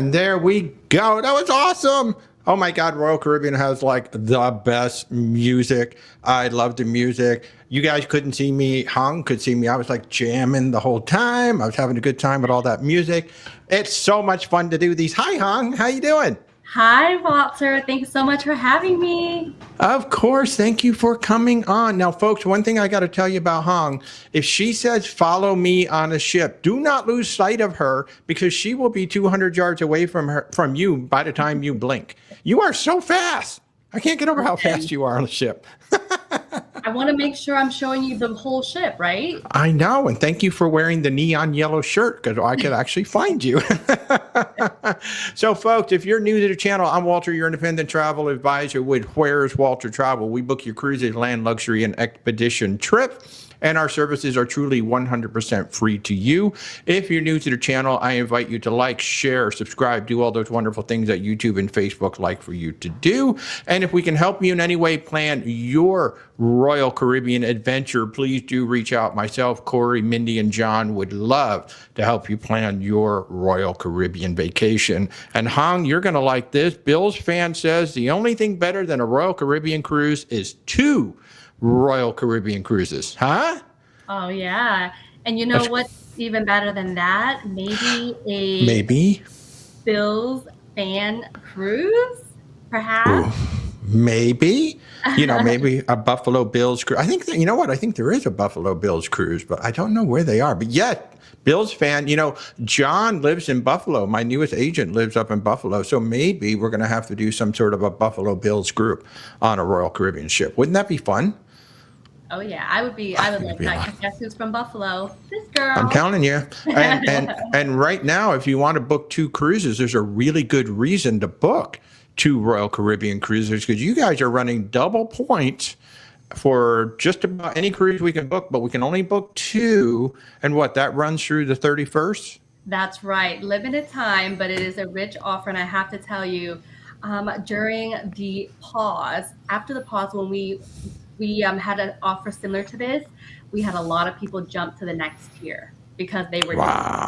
And there we go. That was awesome. Oh my God, Royal Caribbean has like the best music. I love the music. You guys couldn't see me. Hung could see me. I was like jamming the whole time. I was having a good time with all that music. It's so much fun to do these. Hi, Hung. How you doing? Hi, Walter. Thanks so much for having me. Of course. Thank you for coming on. Now, folks, one thing I got to tell you about Hong, if she says, follow me on a ship, do not lose sight of her because she will be 200 yards away from you by the time you blink. You are so fast. I can't get over how fast you are on the ship. I want to make sure I'm showing you the whole ship, right? I know. And thank you for wearing the neon yellow shirt because I could actually find you. So, folks, if you're new to the channel, I'm Walter, your independent travel advisor with Where's Walter Travel. We book your cruises, land, luxury, and expedition trip. And our services are truly 100% free to you. If you're new to the channel, I invite you to like, share, subscribe, do all those wonderful things that YouTube and Facebook like for you to do. And if we can help you in any way plan your Royal Caribbean adventure, please do reach out. Myself, Corey, Mindy, and John would love to help you plan your Royal Caribbean vacation. And Hong, you're going to like this. Bill's fan says the only thing better than a Royal Caribbean cruise is 2 Royal Caribbean cruises, huh? Oh, yeah. And you know what's even better than that? Maybe Maybe Bill's fan cruise, perhaps? Ooh, maybe. Maybe a Buffalo Bills cruise. I think, you know what? I think there is a Buffalo Bills cruise, but I don't know where they are. But yet, Bills fan, John lives in Buffalo. My newest agent lives up in Buffalo. So maybe we're going to have to do some sort of a Buffalo Bills group on a Royal Caribbean ship. Wouldn't that be fun? Oh, yeah. I would love that. Guess who's from Buffalo? This girl. I'm telling you. And right now, if you want to book 2 cruises, there's a really good reason to book 2 Royal Caribbean cruises because you guys are running double points for just about any cruise we can book, but we can only book 2. And that runs through the 31st? That's right. Limited time, but it is a rich offer. And I have to tell you, during the pause, after the pause, when we had an offer similar to this, we had a lot of people jump to the next tier because they were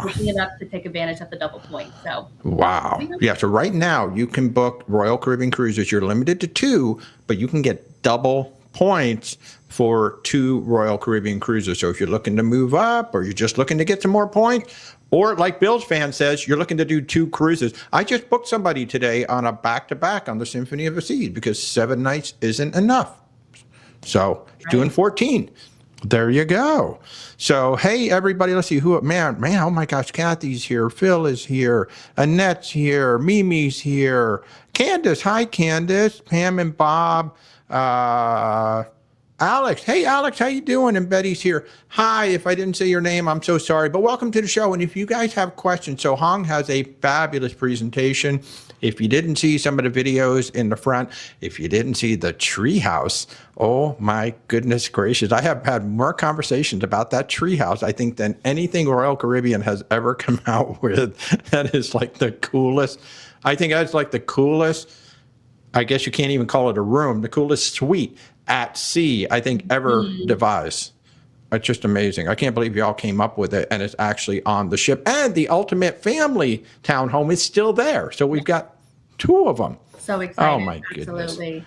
looking it up to take advantage of the double point. So wow. Yeah. So right now you can book Royal Caribbean cruises. You're limited to 2, but you can get double points for 2 Royal Caribbean cruises. So if you're looking to move up or you're just looking to get some more points, or like Bill's fan says, you're looking to do 2 cruises. I just booked somebody today on a back-to-back on the Symphony of the Seas because 7 nights isn't enough. So doing 14. There you go. So, hey, everybody, let's see man, oh my gosh, Kathy's here. Phil is here. Annette's here. Mimi's here. Candace, hi, Candace. Pam and Bob. Alex, hey, Alex, how you doing? And Betty's here. Hi, if I didn't say your name, I'm so sorry, but welcome to the show. And if you guys have questions, so Hong has a fabulous presentation. If you didn't see some of the videos in the front, if you didn't see the treehouse, oh my goodness gracious. I have had more conversations about that treehouse, I think, than anything Royal Caribbean has ever come out with. That is like the coolest. I think that's like the coolest, I guess you can't even call it a room, the coolest suite at sea, I think, ever devised. It's just amazing. I can't believe y'all came up with it, and it's actually on the ship. And the ultimate family townhome is still there. So we've got 2 of them. So excited. Oh, my goodness. Absolutely.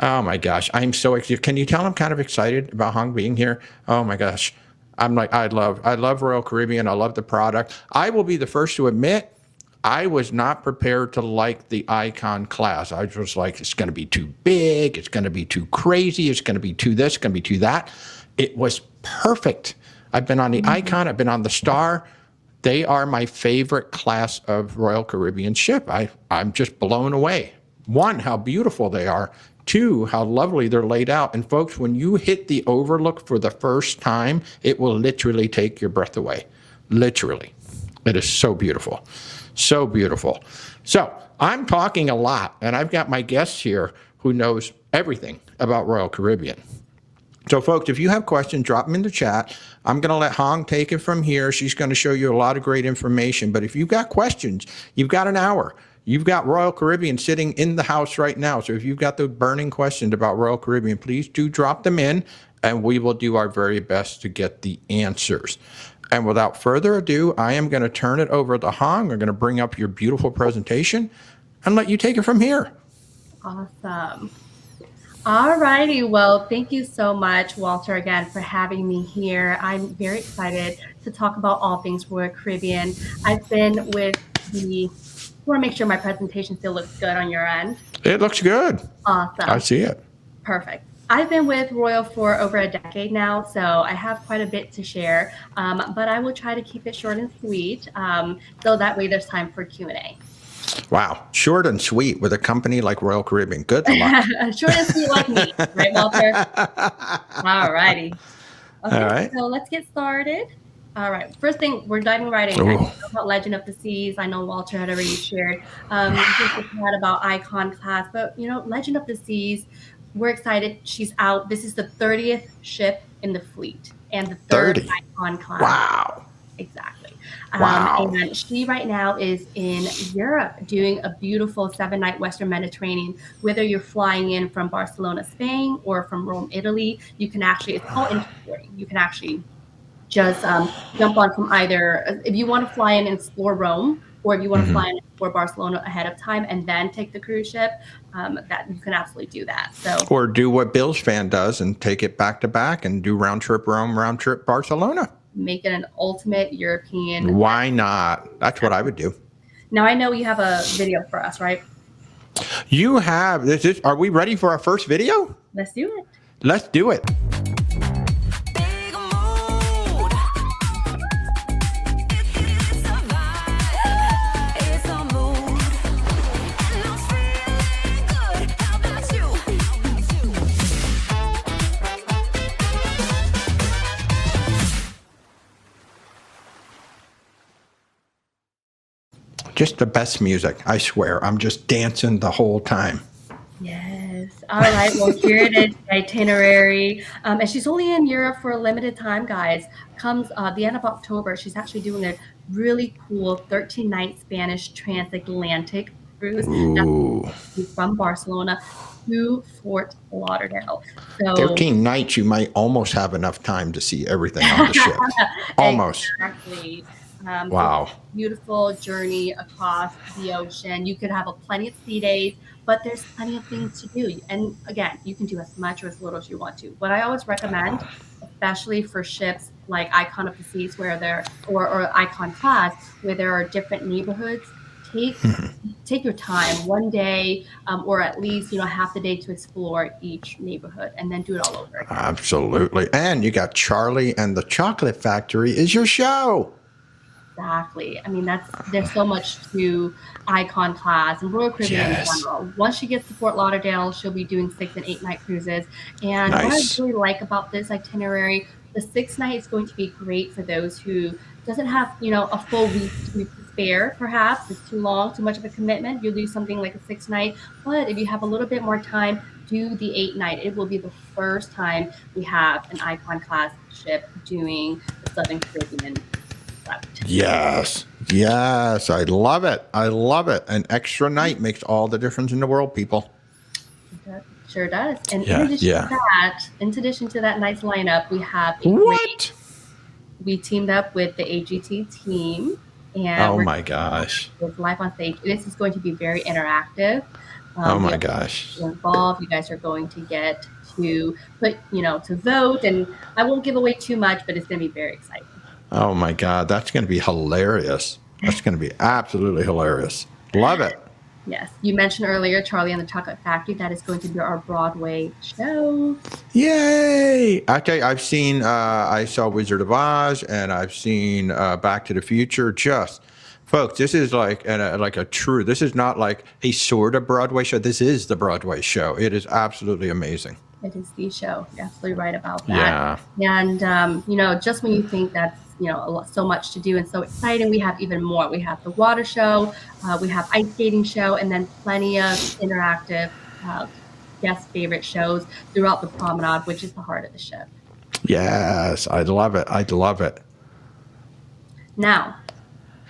Oh, my gosh. I'm so excited. Can you tell I'm kind of excited about Hong being here? Oh, my gosh. I'm like, I love Royal Caribbean. I love the product. I will be the first to admit, I was not prepared to like the Icon class. I was like, it's going to be too big. It's going to be too crazy. It's going to be too this, it's going to be too that. It was perfect. I've been on the Icon. I've been on the Star. They are my favorite class of Royal Caribbean ship. I'm just blown away. 1, how beautiful they are. 2, how lovely they're laid out. And folks, when you hit the overlook for the first time, it will literally take your breath away. Literally. It is so beautiful. So beautiful. So I'm talking a lot, and I've got my guest here who knows everything about Royal Caribbean. So, folks, if you have questions, drop them in the chat. I'm going to let Hong take it from here. She's going to show you a lot of great information. But if you've got questions, you've got an hour. You've got Royal Caribbean sitting in the house right now. So if you've got the burning questions about Royal Caribbean, please do drop them in, and we will do our very best to get the answers. And without further ado, I am going to turn it over to Hong. We're going to bring up your beautiful presentation and let you take it from here. Awesome. All righty. Well, thank you so much, Walter, again, for having me here. I'm very excited to talk about all things Royal Caribbean. I've been with the, I want to make sure my presentation still looks good on your end. It looks good. Awesome. I see it. Perfect. I've been with Royal for over a decade now, so I have quite a bit to share, but I will try to keep it short and sweet, so that way there's time for Q&A. Wow. Short and sweet with a company like Royal Caribbean. Good luck. Short and sweet like me, right, Walter? All righty. Okay, all right. So let's get started. All right. First thing, we're diving right in. I know about Legend of the Seas. I know Walter had already shared about Icon Class, but Legend of the Seas, we're excited. She's out. This is the 30th ship in the fleet and the third Icon Class. Wow. Exactly. Wow. And she right now is in Europe doing a beautiful 7-night Western Mediterranean. Whether you're flying in from Barcelona, Spain, or from Rome, Italy, you can actually, it's called interboarding. You can actually just jump on from either, if you want to fly in and explore Rome, or if you want to fly in and explore Barcelona ahead of time and then take the cruise ship, that you can absolutely do that. So, or do what Bills fan does and take it back to back and do round trip Rome, round trip Barcelona. Make it an ultimate European. Why not? That's what I would do. Now I know you have a video for us, right? You have this. Are we ready for our first video? Let's do it. Let's do it. Just the best music, I swear. I'm just dancing the whole time. Yes. All right. Well, here it is, the itinerary. And she's only in Europe for a limited time, guys. Comes the end of October. She's actually doing a really cool 13-night Spanish transatlantic cruise from Barcelona to Fort Lauderdale. So 13 nights, you might almost have enough time to see everything on the ship. Almost. Exactly. Wow. Beautiful journey across the ocean. You could have plenty of sea days, but there's plenty of things to do. And again, you can do as much or as little as you want to. What I always recommend, especially for ships like Icon of the Seas, where there or Icon Class, where there are different neighborhoods, take your time, one day, or at least half the day to explore each neighborhood, and then do it all over again. Absolutely. And you got Charlie and the Chocolate Factory is your show. Exactly. I mean, there's so much to Icon Class and Royal Caribbean in general. Once she gets to Fort Lauderdale, she'll be doing 6- and 8-night cruises. And what I really like about this itinerary, the 6th night is going to be great for those who doesn't have, a full week to spare, perhaps. It's too long, too much of a commitment. You'll do something like a 6th night. But if you have a little bit more time, do the 8-night. It will be the first time we have an Icon Class ship doing the Southern Caribbean. Yes. I love it. An extra night makes all the difference in the world, people. It sure does. And in addition to that nice lineup, we have we teamed up with the AGT team, and my gosh, with live on stage. This is going to be very interactive. My gosh, involved. You guys are going to get to put to vote, and I won't give away too much, but it's going to be very exciting. Oh my God, that's going to be hilarious. That's going to be absolutely hilarious. Love it. Yes. You mentioned earlier Charlie and the Chocolate Factory. That is going to be our Broadway show. Yay. Okay, I've seen, I saw Wizard of Oz, and I've seen Back to the Future. Folks, this is like a true, this is not like a sort of Broadway show. This is the Broadway show. It is absolutely amazing. It is the show. You're absolutely right about that. Yeah. And, just when you think that's, so much to do and so exciting, we have even more. We have the water show, we have ice skating show, and then plenty of interactive guest favorite shows throughout the promenade, which is the heart of the ship. Yes, I love it. Now,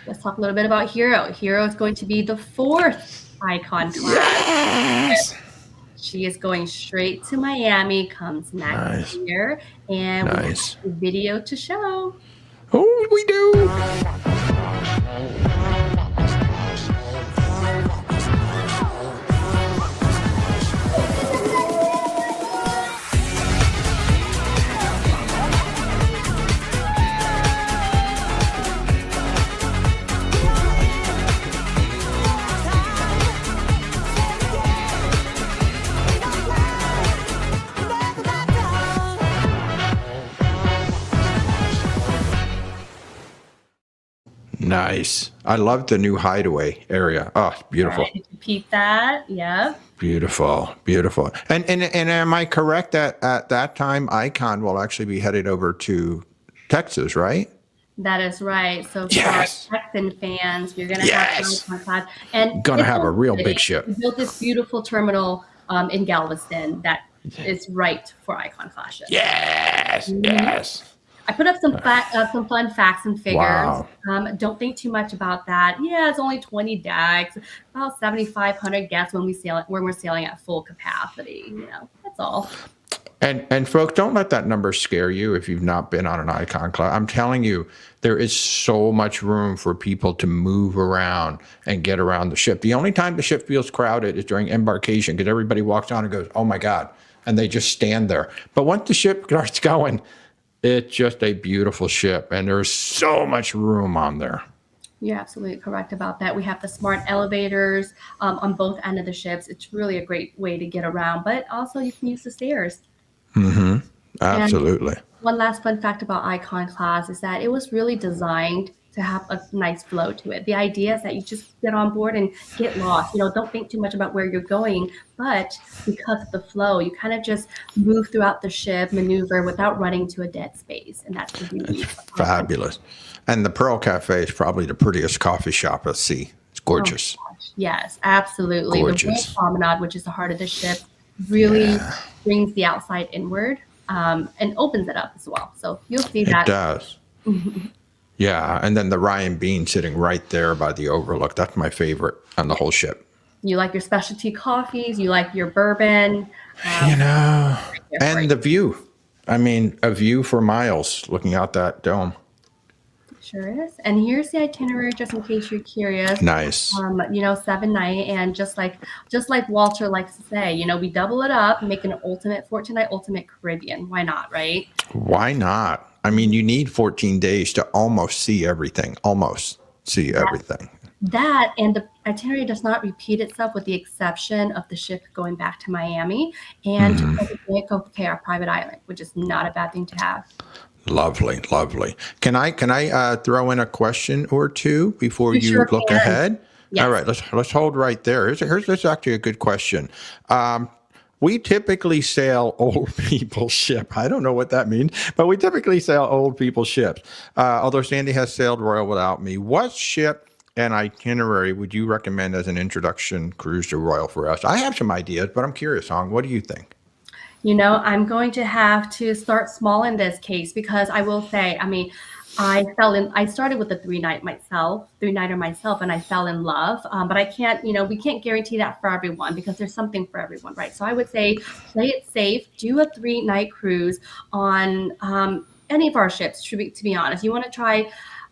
let's talk a little bit about Hero. Hero is going to be the 4th Icon Class. Yes. She is going straight to Miami, comes next year, and we have a video to show. Oh, we do. Nice. I love the new hideaway area. Oh, beautiful. Right, did you peep that? Yep. Beautiful, beautiful. And am I correct that at that time Icon will actually be headed over to Texas, right? That is right. So for our Yes. Texan fans, we're gonna have Yes. Icon Class, and Gonna it's have a so real big fitting. ship. We built this beautiful terminal in Galveston that is right for Icon Class ships. Yes. Mhm. Yes. I put up some fun facts and figures. Wow. Don't think too much about that. Yeah, it's only 20 decks, about 7,500 guests when we're sailing at full capacity. That's all. And folks, don't let that number scare you if you've not been on an Icon class. I'm telling you, there is so much room for people to move around and get around the ship. The only time the ship feels crowded is during embarkation because everybody walks on and goes, "Oh my God," and they just stand there. But once the ship starts going, it's just a beautiful ship, and there's so much room on there. You're absolutely correct about that. We have the smart elevators on both ends of the ships. It's really a great way to get around, but also you can use the stairs. And Absolutely. one last fun fact about Icon Class is that it was really designed to have a nice flow to it. The idea is that you just get on board and get lost. Don't think too much about where you're going, but because of the flow, you kind of just move throughout the ship, maneuver without running to a dead space, and that's the It's beauty of Icon. fabulous. And the Pearl Cafe is probably the prettiest coffee shop at sea. It's Oh my gorgeous. gosh, yes, absolutely. The Royal Gorgeous. Promenade, which is the heart of the ship, really Yeah, brings the outside inward and opens it up as well. So you'll see it that. does. Yeah, and then the Ryan Bean sitting right there by the overlook. That's my favorite on the whole ship. You like your specialty coffees, you like your bourbon. You Um, know, right there for you. and the view. I mean, a view for miles looking out that dome. Sure is. And here's the itinerary, just in case you're curious. Nice. 7 night, and just like Walter likes to say, we double it up, make an ultimate 14-night ultimate Caribbean. Why not, right? Why not? I mean, you need 14 days to almost see everything. Almost see everything. That and the itinerary does not repeat itself, with the exception of the ship going back to Miami and Coco, our private island, which is not a bad thing to have. Lovely, lovely. Can I throw in a question or two before You you sure look can. ahead? All Yes. right, let's hold right there. Here's actually a good question. We typically sail old people's ship. I don't know what that means, but we typically sail old people's ships. Although Sandy has sailed Royal without me, what ship and itinerary would you recommend as an introduction cruise to Royal for us? I have some ideas, but I'm curious, Hong. What do you think? I'm going to have to start small in this case, because I will say, I mean, I started with a three-nighter myself, and I fell in love. But I can't, we can't guarantee that for everyone, because there's something for everyone, right? So I would say play it safe, do a 3-night cruise on any of our ships, to be honest. You want to try.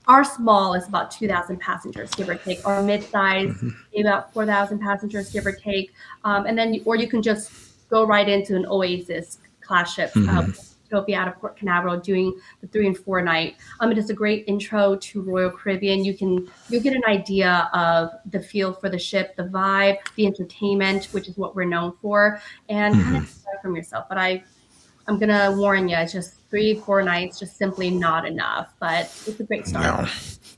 Our small is about 2,000 passengers, give or take. Our mid-size, about 4,000 passengers, give or take. And then, or you can just go right into an Oasis class ship, Utopia out of Port Canaveral, doing the 3 and 4 night. It is a great intro to Royal Caribbean. You'll get an idea of the feel for the ship, the vibe, the entertainment, which is what we're known for, and kind of learn from yourself. But I'm gonna warn you, it's just 3, 4 nights, just simply not enough. But it's a great start.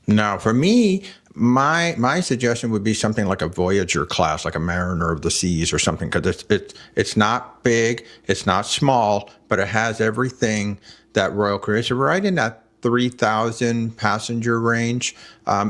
No, no. For me, my suggestion would be something like a Voyager class, like a Mariner of the Seas or something, because it's not big, it's not small, but it has everything that Royal Caribbean is right in that 3,000 passenger range.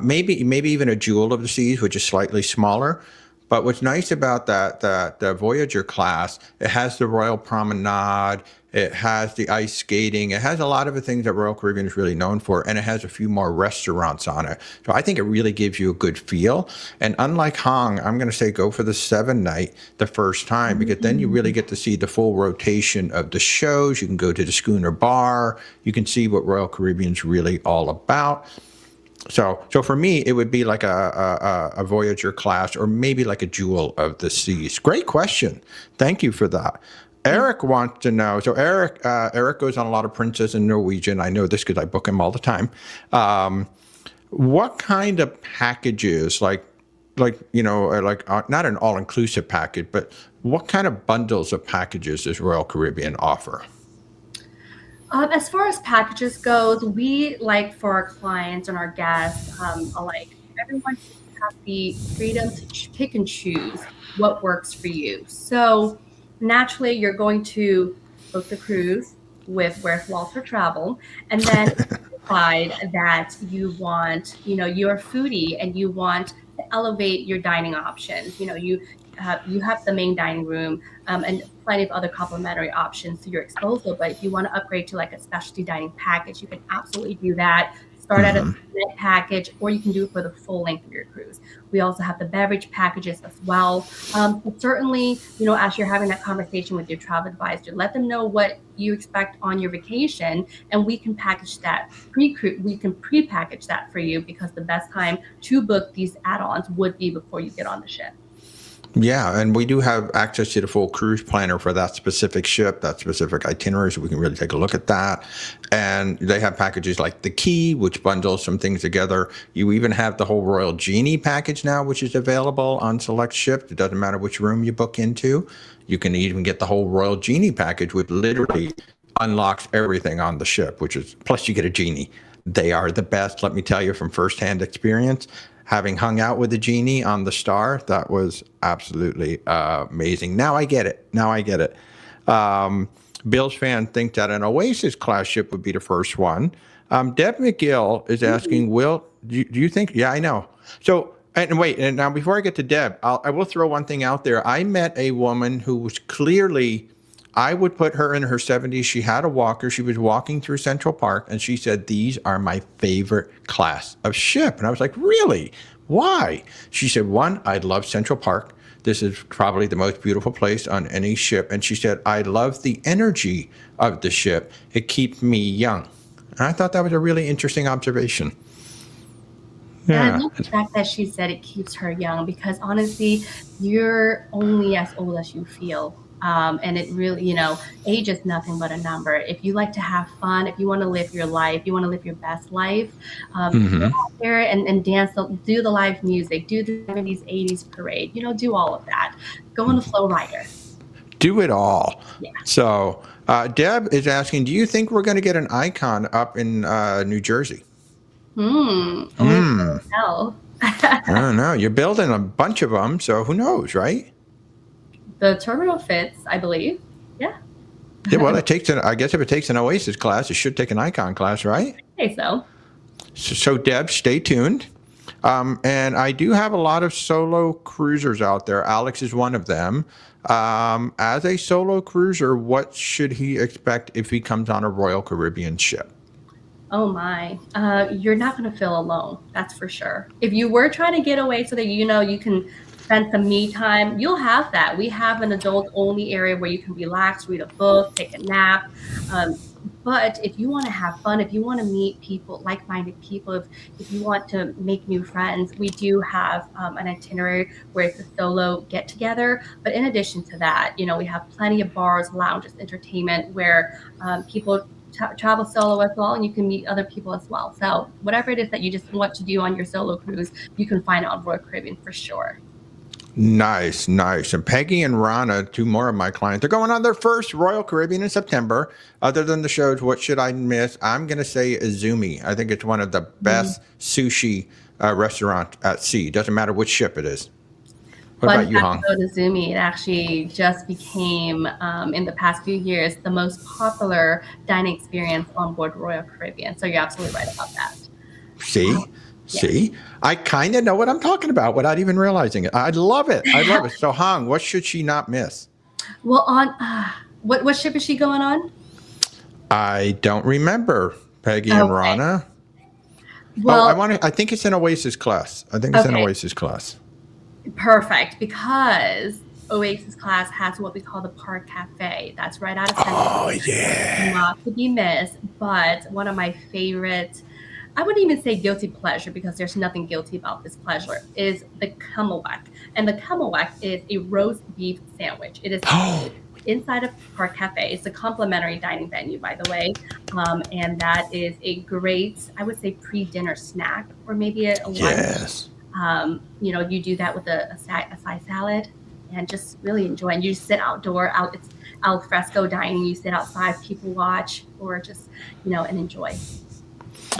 Maybe even a Jewel of the Seas, which is slightly smaller. But what's nice about the Voyager class, it has the Royal Promenade, it has the ice skating, it has a lot of the things that Royal Caribbean is really known for, and it has a few more restaurants on it. So I think it really gives you a good feel. And unlike Hong, I'm going to say go for the 7 night the first time, because then you really get to see the full rotation of the shows. You can go to the Schooner Bar, you can see what Royal Caribbean's really all about. So for me, it would be like a Voyager class, or maybe like a Jewel of the Seas. Great question. Thank you for that. Eric wants to know. So Eric goes on a lot of Princess and Norwegian. I know this because I book him all the time. What kind of packages, like not an all-inclusive package, but what kind of bundles of packages does Royal Caribbean offer? As far as packages goes, we like for our clients and our guests alike, everyone should have the freedom to pick and choose what works for you. So naturally, you're going to book the cruise with Where's Walter Travel, and then decide that you want, you're a foodie and you want to elevate your dining options. You have the main dining room and plenty of other complimentary options to your disposal. But if you want to upgrade to like a specialty dining package, you can absolutely do that. Start at a minute package, or you can do it for the full length of your cruise. We also have the beverage packages as well. But certainly, as you're having that conversation with your travel advisor, let them know what you expect on your vacation, and we can package that we can pre-package that for you, because the best time to book these add-ons would be before you get on the ship. Yeah, and we do have access to the full cruise planner for that specific ship, that specific itinerary, so we can really take a look at that. And they have packages like the Key, which bundles some things together. You even have the whole Royal Genie package now, which is available on select ships. It doesn't matter which room you book into. You can even get the whole Royal Genie package, which literally unlocks everything on the ship, plus you get a genie. They are the best, let me tell you from firsthand experience. Having hung out with the genie on the Star, that was absolutely amazing. Now I get it. Bill's fan think that an Oasis class ship would be the first one. Deb McGill is asking, do you think? Yeah, I know. So, and now before I get to Deb, I will throw one thing out there. I met a woman who was clearly, I would put her in her 70s. She had a walker. She was walking through Central Park, and she said, "These are my favorite class of ship." And I was like, "Really? Why?" She said, "One, I love Central Park. This is probably the most beautiful place on any ship." And she said, "I love the energy of the ship. It keeps me young." And I thought that was a really interesting observation. Yeah. And I love the fact that she said it keeps her young, because honestly, you're only as old as you feel. And it really, age is nothing but a number. If you like to have fun, if you want to live your life, you want to live your best life, go out there and dance, do the live music, do the 70s, 80s parade, do all of that. Go on a flow rider. Do it all. Yeah. So Deb is asking, do you think we're going to get an icon up in New Jersey? I don't know. You're building a bunch of them, so who knows, right? The terminal fits, I believe. Yeah. Yeah, well, I guess if it takes an Oasis class, it should take an Icon class, right? I think so. So Deb, stay tuned. And I do have a lot of solo cruisers out there. Alex is one of them. As a solo cruiser, what should he expect if he comes on a Royal Caribbean ship? Oh my, you're not going to feel alone. That's for sure. If you were trying to get away so that you can spend some me time, you'll have that. We have an adult only area where you can relax, read a book, take a nap. But if you want to have fun, if you want to meet people, like-minded people, if you want to make new friends, we do have an itinerary where it's a solo get-together. But in addition to that, we have plenty of bars, lounges, entertainment where people travel solo as well, and you can meet other people as well. So whatever it is that you just want to do on your solo cruise, you can find it on Royal Caribbean for sure. Nice. And Peggy and Rana, two more of my clients, they're going on their first Royal Caribbean in September. Other than the shows, what should I miss? I'm going to say Izumi. I think it's one of the best sushi restaurants at sea. Doesn't matter which ship it is. What about you, Hong? Izumi, it actually just became, in the past few years, the most popular dining experience on board Royal Caribbean. So you're absolutely right about that. See? Yes. See, I kind of know what I'm talking about without even realizing it. I love it. I love it. So, Hong, what should she not miss? Well, on what ship is she going on? I don't remember Peggy and Okay. Rana. Oh, Well, I think it's an Oasis class. I think it's an okay, Oasis class. perfect. Because Oasis class has what we call the Park Cafe. That's right out of Central. Oh, yeah. Not to be missed, but one of my favorite, I wouldn't even say guilty pleasure because there's nothing guilty about this pleasure, is the Kummelweck. And the Kummelweck is a roast beef sandwich. It is Oh, inside of Park Cafe. It's a complimentary dining venue, by the way. And that is a great, I would say, pre-dinner snack or maybe a lunch. yes. You do that with a side salad and just really enjoy. And you sit outdoor, it's al fresco dining. You sit outside, people watch, or just, and enjoy.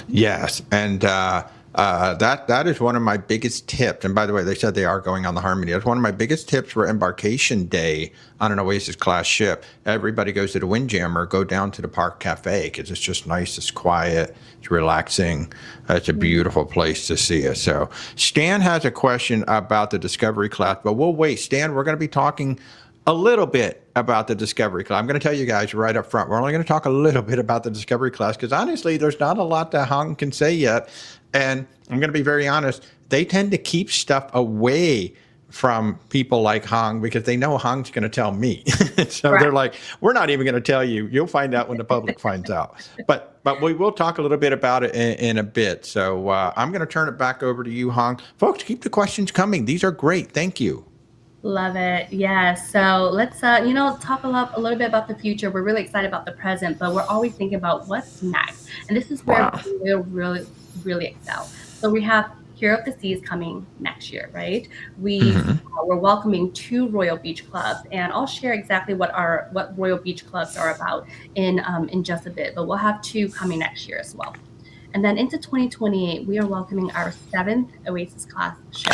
Yes, and that is one of my biggest tips. And by the way, they said they are going on the Harmony. That's one of my biggest tips for embarkation day on an Oasis class ship. Everybody goes to the Windjammer, go down to the Park Cafe because it's just nice, it's quiet, it's relaxing. It's a beautiful place to see it. So Stan has a question about the Discovery class, but we'll wait. Stan, we're going to be talking a little bit about the Discovery class. I'm going to tell you guys right up front, we're only going to talk a little bit about the Discovery class because honestly, there's not a lot that Hong can say yet. And I'm going to be very honest, they tend to keep stuff away from people like Hong because they know Hong's going to tell me. So Correct. they're like, we're not even going to tell you. You'll find out when the public finds out. But we will talk a little bit about it in a bit. So I'm going to turn it back over to you, Hong. Folks, keep the questions coming. These are great. Thank you. Love it. Yeah. So let's, talk a little bit about the future. We're really excited about the present, but we're always thinking about what's next. And this is where Wow. we'll really, really excel. So we have Hero of the Seas coming next year, right? We're welcoming 2 Royal Beach clubs, and I'll share exactly what Royal Beach clubs are about in just a bit. But we'll have 2 coming next year as well. And then into 2028, we are welcoming our 7th Oasis class ship.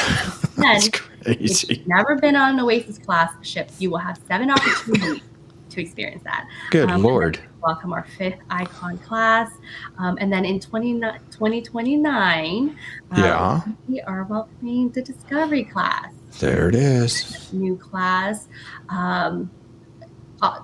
That's And if crazy. you've never been on an Oasis class ship, you will have 7 opportunities to experience that. Good And Lord. then welcome our 5th Icon class. And then in 2029, Yeah. we are welcoming the Discovery class, There it is. new class.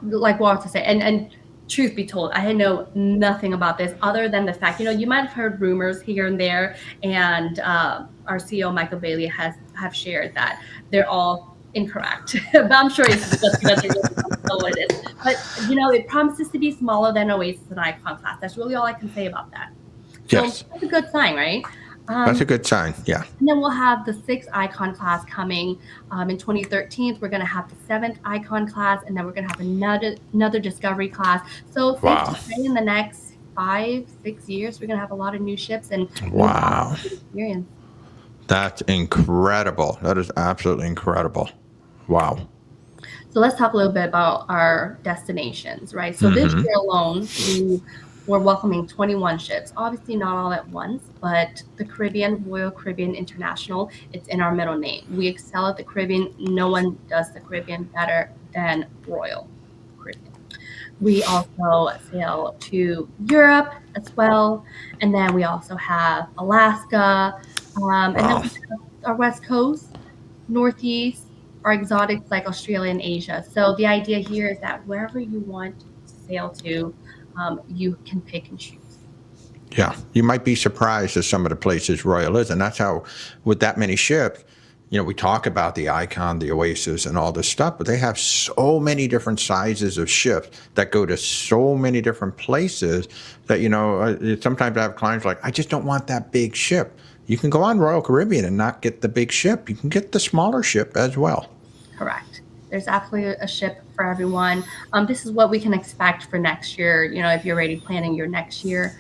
Like Walter said, and truth be told, I know nothing about this other than the fact, you might have heard rumors here and there, and our CEO Michael Bailey have shared that they're all incorrect. But I'm sure it's just because they really don't know what it is. But it promises to be smaller than Oasis and Icon class. That's really all I can say about that. So Yes. that's a good sign, right? That's a good sign. Yeah. And then we'll have the 6th Icon class coming in 2013. We're going to have the 7th Icon class, and then we're going to have another Discovery class. So safe Wow. to say in the next 5-6 years, we're going to have a lot of new ships and Wow. new experience. That's incredible. That is absolutely incredible. Wow. So let's talk a little bit about our destinations, right? So this year alone, we're welcoming 21 ships. Obviously not all at once, but the Caribbean, Royal Caribbean International, it's in our middle name. We excel at the Caribbean. No one does the Caribbean better than Royal Caribbean. We also sail to Europe as well. And then we also have Alaska. And then we have our West Coast, Northeast, our exotics like Australia and Asia. So the idea here is that wherever you want to sail to, you can pick and choose. Yeah. You might be surprised at some of the places Royal is. And that's how, with that many ships, we talk about the Icon, the Oasis, and all this stuff, but they have so many different sizes of ships that go to so many different places that, sometimes I have clients like, I just don't want that big ship. You can go on Royal Caribbean and not get the big ship. You can get the smaller ship as well. Correct. There's absolutely a ship for everyone. This is what we can expect for next year, if you're already planning your next year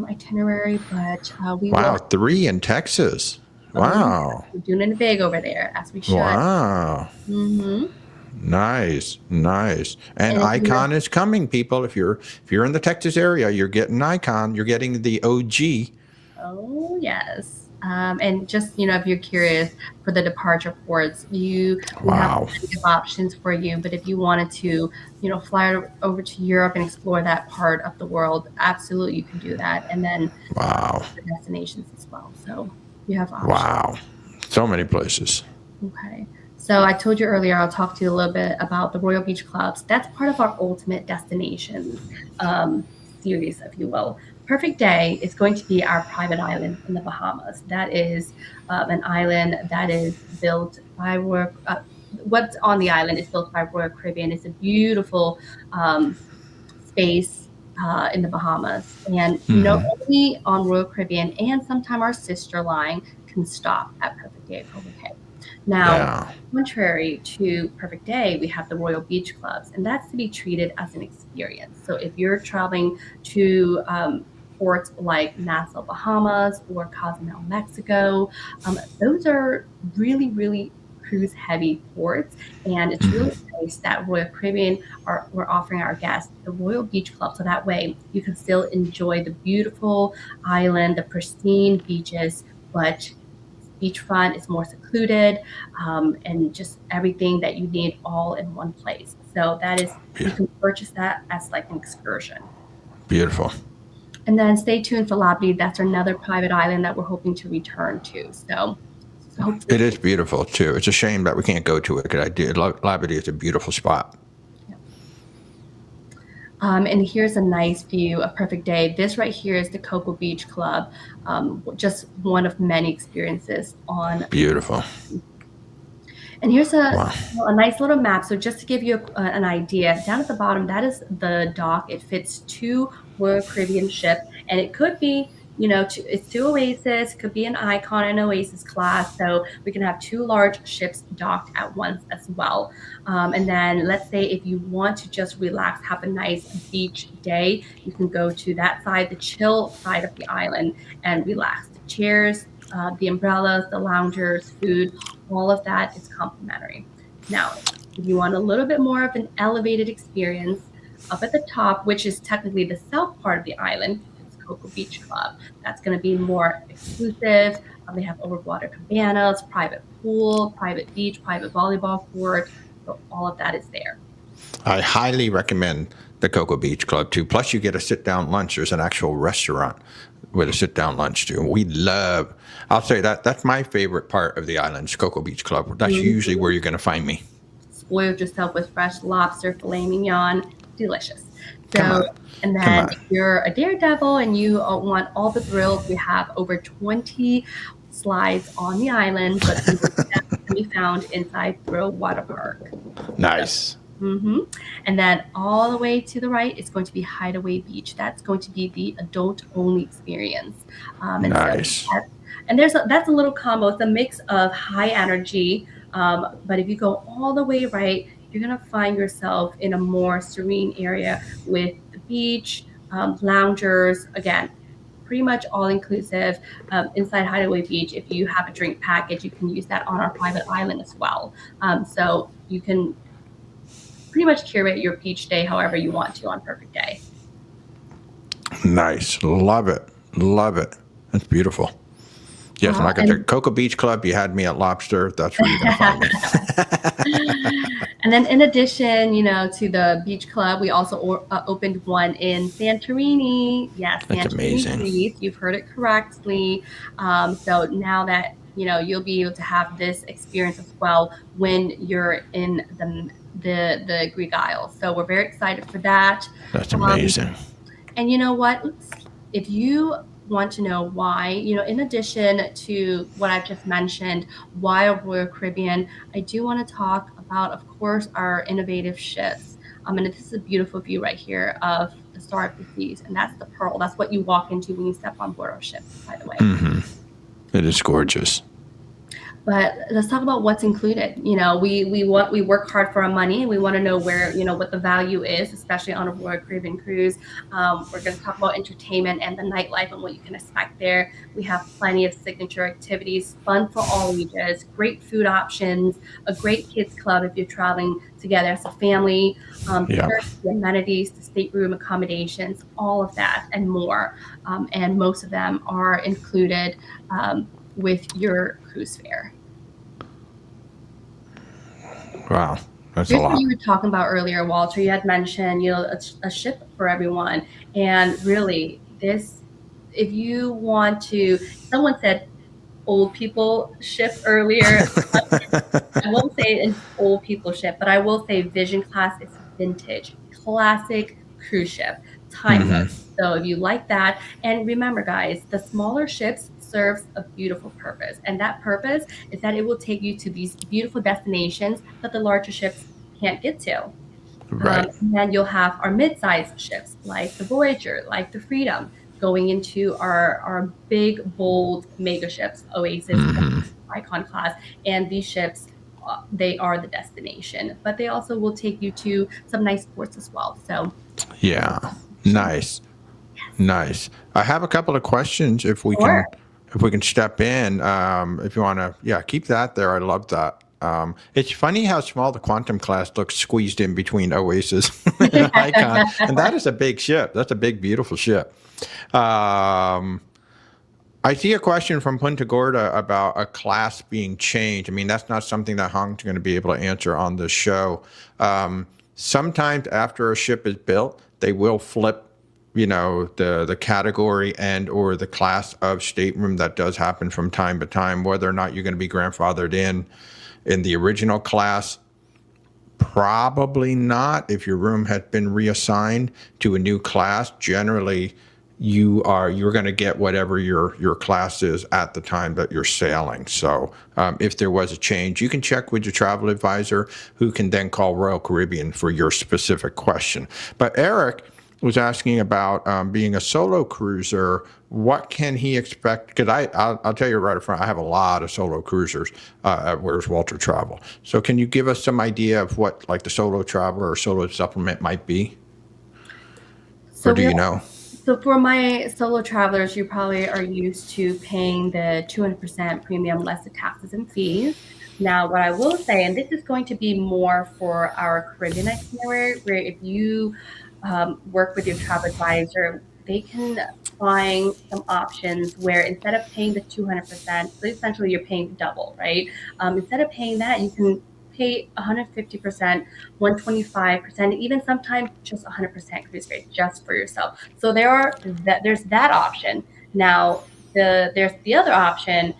itinerary. But we Wow, will. 3 in Texas. Wow. We're doing it big over there, as we should. Wow. Mm-hmm. Nice. And And Icon is coming, people. If you're in the Texas area, you're getting Icon. You're getting the OG. Oh, yes. And just, if you're curious for the departure ports, we have plenty of options for you. But if you wanted to, fly over to Europe and explore that part of the world, absolutely you can do that. And then Wow. the destinations as well. So You have options. Wow. So many places. Okay. So I told you earlier, I'll talk to you a little bit about the Royal Beach Clubs. That's part of our ultimate destinations um, series, if you will. Perfect Day is going to be our private island in the Bahamas. That is an island that is built by Royal. What's on the island is built by Royal Caribbean. It's a beautiful um, space in the Bahamas, and not Hmm. only on Royal Caribbean and sometime our sister line can stop at Perfect Day at Coco. Now, Yeah. contrary to Perfect Day, we have the Royal Beach Clubs, and that's to be treated as an experience. So if you're traveling to ports like Nassau, Bahamas, or Cozumel, Mexico, those are really, really cruise heavy ports, and it's really Hmm. nice that Royal Caribbean we're offering our guests the Royal Beach Club, so that way you can still enjoy the beautiful island, the pristine beaches, but beachfront is more secluded, and just everything that you need all in one place. So that is, you Yeah. can purchase that as like an excursion. Beautiful. And then stay tuned for Labadee. That's another private island that we're hoping to return to. So hopefully, It is beautiful too. It's a shame that we can't go to it because I do. Labadee is a beautiful spot. yeah. And here's a nice view, a perfect day. This right here is the Coco Beach Club, just one of many experiences on. Beautiful. And here's Wow. a nice little map. So just to give you an idea, down at the bottom, that is the dock. It fits two Royal Caribbean ships, and it could be, it's two Oasis, could be an Icon and Oasis class. So we can have two large ships docked at once as well. And then let's say if you want to just relax, have a nice beach day, you can go to that side, the chill side of the island, and relax. The chairs, the umbrellas, the loungers, food, all of that is complimentary. Now, if you want a little bit more of an elevated experience, up at the top, which is technically the south part of the island, it's Coco Beach Club. That's going to be more exclusive. They have overwater cabanas, private pool, private beach, private volleyball court. So all of that is there. I highly recommend the Cocoa Beach Club too. Plus, you get a sit down lunch. There's an actual restaurant with a sit down lunch too. We love. I'll say that's my favorite part of the islands, Cocoa Beach Club. That's usually Mhm. where you're going to find me. Spoiled yourself with fresh lobster, filet mignon, delicious. Come So, on, and come then on. if you're a daredevil and you want all the thrills, we have over 20 slides on the island, but the most can be found inside Thrill Water Park. So, Nice, and then all the way to the right is going to be Hideaway Beach. That's going to be the adult only experience. And so nice. and that's a little combo. It's a mix of high energy, but if you go all the way right, you're gonna find yourself in a more serene area with the beach, loungers. Again, pretty much all inclusive inside Hideaway Beach. If you have a drink package, you can use that on our private island as well. So you can pretty much curate your beach day however you want to on Perfect Day. Nice. Love it. Love it. That's beautiful. Yes, and like I And said, Cocoa Beach Club, you had me at Lobster. That's where you're going to find me. And then in addition, to the beach club, we also opened one in Santorini. Yes, That's Santorini, amazing. Greece. You've heard it correctly. So now that, you'll be able to have this experience as well when you're in the Greek Isles. So we're very excited for that. That's Um, amazing. and you know what? If you want to know why, in addition to what I've just mentioned, why a Royal Caribbean, I do want to talk about, of course, our innovative ships. And this is a beautiful view right here of the Star of the Seas, and that's the Pearl. That's what you walk into when you step on board our ship, by the way. It is gorgeous. But let's talk about what's included. We work hard for our money, and we want to know where, what the value is, especially on a Royal Caribbean cruise. We're going to talk about entertainment and the nightlife and what you can expect there. We have plenty of signature activities, fun for all ages, great food options, a great kids club if you're traveling together as a family, Yeah. the amenities, the stateroom accommodations, all of that and more. And most of them are included with your cruise fare. Wow. That's a Here's what lot. you were talking about earlier, Walter. You had mentioned, a ship for everyone. And really, if you want to, someone said old people ship earlier. I won't say an old people ship, but I will say Vision Class is vintage, classic cruise ship, timeless. So if you like that, and remember, guys, the smaller ships serves a beautiful purpose, and that purpose is that it will take you to these beautiful destinations that the larger ships can't get to. Right. And then you'll have our mid-sized ships like the Voyager, like the Freedom, going into our big, bold mega ships, Oasis, Icon class, and these ships, they are the destination, but they also will take you to some nice ports as well. So, Yeah. Nice. Nice. I have a couple of questions sure. if we can step in. If you want to, yeah, keep that there. I love that. It's funny how small the Quantum class looks squeezed in between Oasis and Icon, and that is a big ship. That's a big, beautiful ship. Um, I see a question from Punta Gorda about a class being changed. I mean, that's not something that Hong's going to be able to answer on the show. Sometimes after a ship is built, they will flip, the category and or the class of stateroom. That does happen from time to time. Whether or not you're going to be grandfathered in the original class, probably not. If your room has been reassigned to a new class, generally you're going to get whatever your class is at the time that you're sailing. So if there was a change, you can check with your travel advisor, who can then call Royal Caribbean for your specific question. But Eric was asking about being a solo cruiser. What can he expect? Because I'll tell you right up front, I have a lot of solo cruisers at Where's Walter Travel. So can you give us some idea of what like the solo traveler or solo supplement might be? So Or do you know? So for my solo travelers, you probably are used to paying the 200% premium less the taxes and fees. Now, what I will say, and this is going to be more for our Caribbean itinerary, where if you work with your travel advisor, they can find some options where instead of paying the 200%, so essentially you're paying double, right? Instead of paying that, you can pay 150%, 125%, even sometimes just 100% cruise rate just for yourself. So there's that option. Now, there's the other option.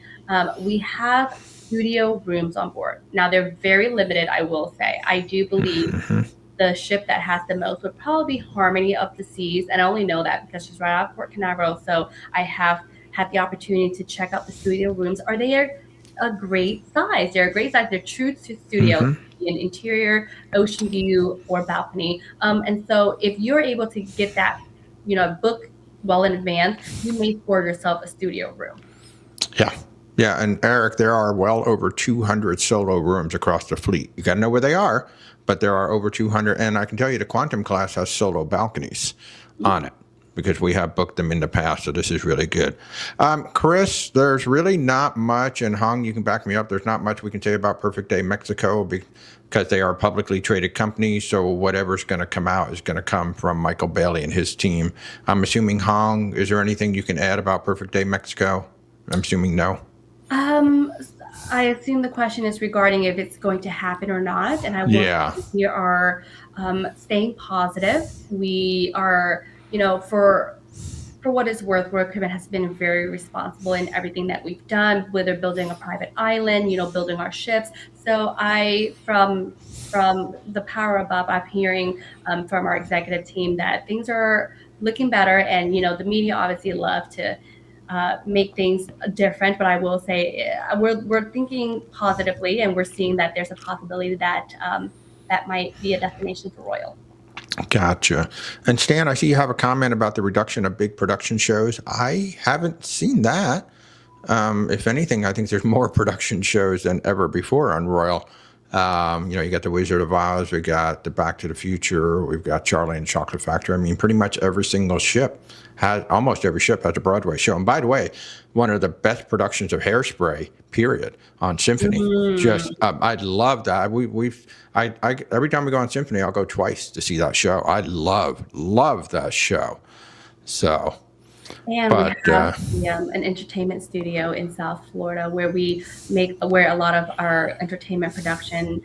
We have studio rooms on board. Now they're very limited, I will say. I do believe the ship that has the most would probably be Harmony of the Seas, and I only know that because she's right out of Port Canaveral. So I have had the opportunity to check out the studio rooms. Are they a great size? They're a great size. They're true to studio, an interior, ocean view, or balcony. And so if you're able to get that, book well in advance, you may afford yourself a studio room. Yeah. Yeah. And Eric, there are well over 200 solo rooms across the fleet. You got to know where they are, but there are over 200. And I can tell you the Quantum class has solo balconies on it, because we have booked them in the past. So this is really good. Chris, there's really not much, and Hong, you can back me up. There's not much we can say about Perfect Day Mexico because they are a publicly traded company. So whatever's going to come out is going to come from Michael Bailey and his team. I'm assuming, Hong, is there anything you can add about Perfect Day Mexico? I'm assuming no. I assume the question is regarding if it's going to happen or not. And I will say we are staying positive. We are, for what it's worth, Royal Caribbean has been very responsible in everything that we've done, whether building a private island, building our ships. So from the power above, I'm hearing from our executive team that things are looking better. And, the media obviously love to make things different, but I will say we're thinking positively, and we're seeing that there's a possibility that that might be a destination for Royal. Gotcha. And Stan, I see you have a comment about the reduction of big production shows. I haven't seen that. If anything, I think there's more production shows than ever before on Royal. You got the Wizard of Oz, we got the Back to the Future, we've got Charlie and the Chocolate Factory. I mean, pretty much almost every ship has a Broadway show. And by the way, one of the best productions of Hairspray, period, on Symphony. I love that. Every time we go on Symphony, I'll go twice to see that show. I love that show. So. And we have an entertainment studio in South Florida where a lot of our entertainment production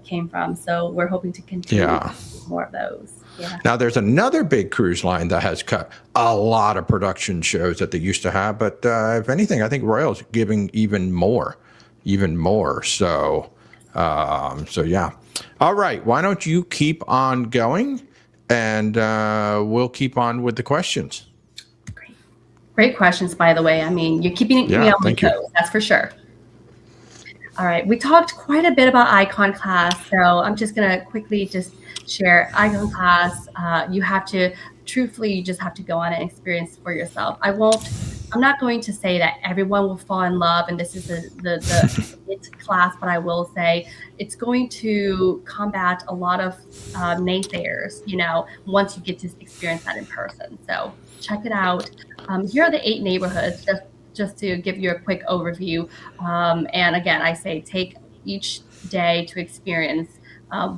came from. So we're hoping to continue Yeah. more of those. Yeah. Now, there's another big cruise line that has cut a lot of production shows that they used to have, but if anything, I think Royal's giving even more. So yeah. All right. Why don't you keep on going, and we'll keep on with the questions. Great questions, by the way. I mean, you're keeping me on my toes, that's for sure. All right, we talked quite a bit about Icon Class, so I'm just gonna quickly just share Icon Class. You just have to go on and experience for yourself. I'm not going to say that everyone will fall in love and this is the it's class, but I will say it's going to combat a lot of naysayers, once you get to experience that in person. So check it out. Here are the 8 neighborhoods, just to give you a quick overview. And again, I say take each day to experience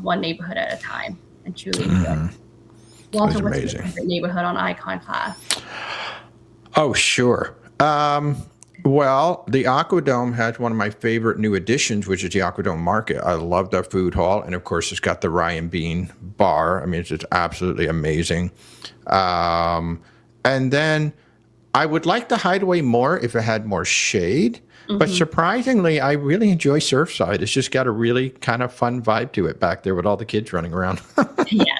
one neighborhood at a time and truly enjoy. Walter, what's your favorite neighborhood on Icon Class? Oh, sure. Well, the Aquadome has one of my favorite new additions, which is the Aquadome Market. I love that food hall. And of course, it's got the rye and bean bar. I mean, it's just absolutely amazing. And then I would like the Hideaway more if it had more shade. Mm-hmm. But surprisingly, I really enjoy Surfside. It's just got a really kind of fun vibe to it back there with all the kids running around. Yeah.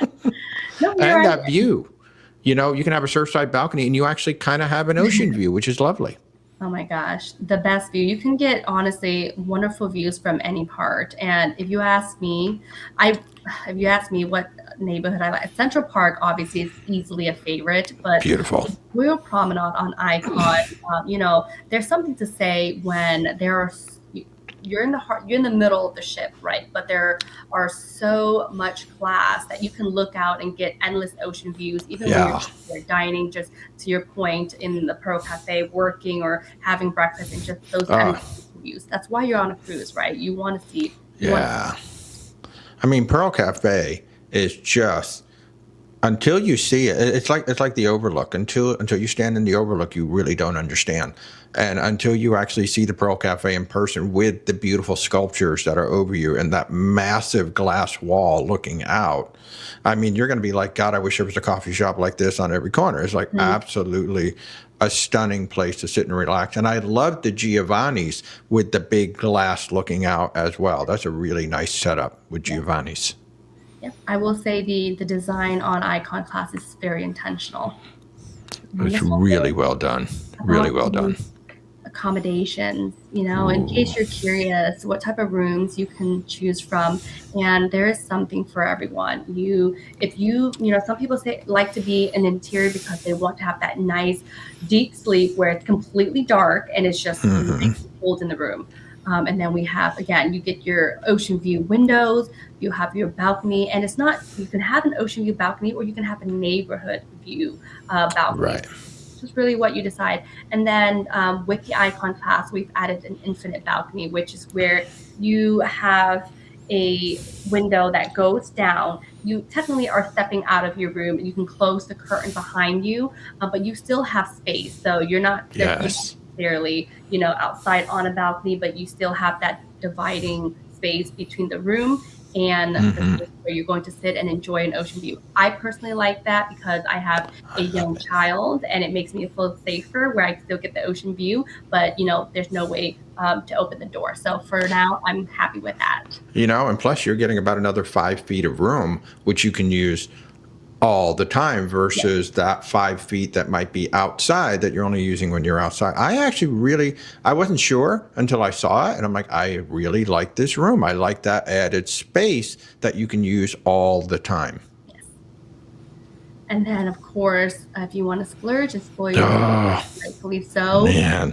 And that view. You can have a Surfside balcony and you actually kind of have an ocean view, which is lovely. Oh my gosh, the best view. You can get, honestly, wonderful views from any part. And if you ask me what neighborhood I like, Central Park obviously is easily a favorite, but beautiful. Royal Promenade on Icon, there's something to say when you're in the middle of the ship, right? But there are so much glass that you can look out and get endless ocean views, even when you're dining, just to your point, in the Pearl Cafe, working or having breakfast, and just those endless views. That's why you're on a cruise, right? You want to see. I mean, Pearl Cafe is just, until you see it, it's like the Overlook. Until you stand in the Overlook, you really don't understand. And until you actually see the Pearl Cafe in person with the beautiful sculptures that are over you and that massive glass wall looking out, I mean, you're going to be like, God, I wish there was a coffee shop like this on every corner. It's like absolutely a stunning place to sit and relax. And I love the Giovanni's with the big glass looking out as well. That's a really nice setup with Giovanni's. Yeah, I will say the design on Icon Class is very intentional. It's really well done. Really well done. Accommodations, in case you're curious what type of rooms you can choose from, and there is something for everyone. Some people like to be an interior because they want to have that nice deep sleep where it's completely dark and it's just cold in the room. And then we have, again, you get your ocean view windows, you have your balcony, and you can have an ocean view balcony or you can have a neighborhood view balcony. Right. It's really what you decide. And then with the Icon Class, we've added an infinite balcony, which is where you have a window that goes down. You technically are stepping out of your room and you can close the curtain behind you, but you still have space. So you're not necessarily, outside on a balcony, but you still have that dividing space between the room and where you're going to sit and enjoy an ocean view. I personally like that because I have a young child and it makes me feel safer where I still get the ocean view, but there's no way to open the door. So for now, I'm happy with that. And plus you're getting about another 5 feet of room, which you can use all the time versus that 5 feet that might be outside that you're only using when you're outside. I wasn't sure until I saw it, and I'm like, I really like this room. I like that added space that you can use all the time. Yes. And then, of course, if you want to splurge and spoil your rightfully so, man,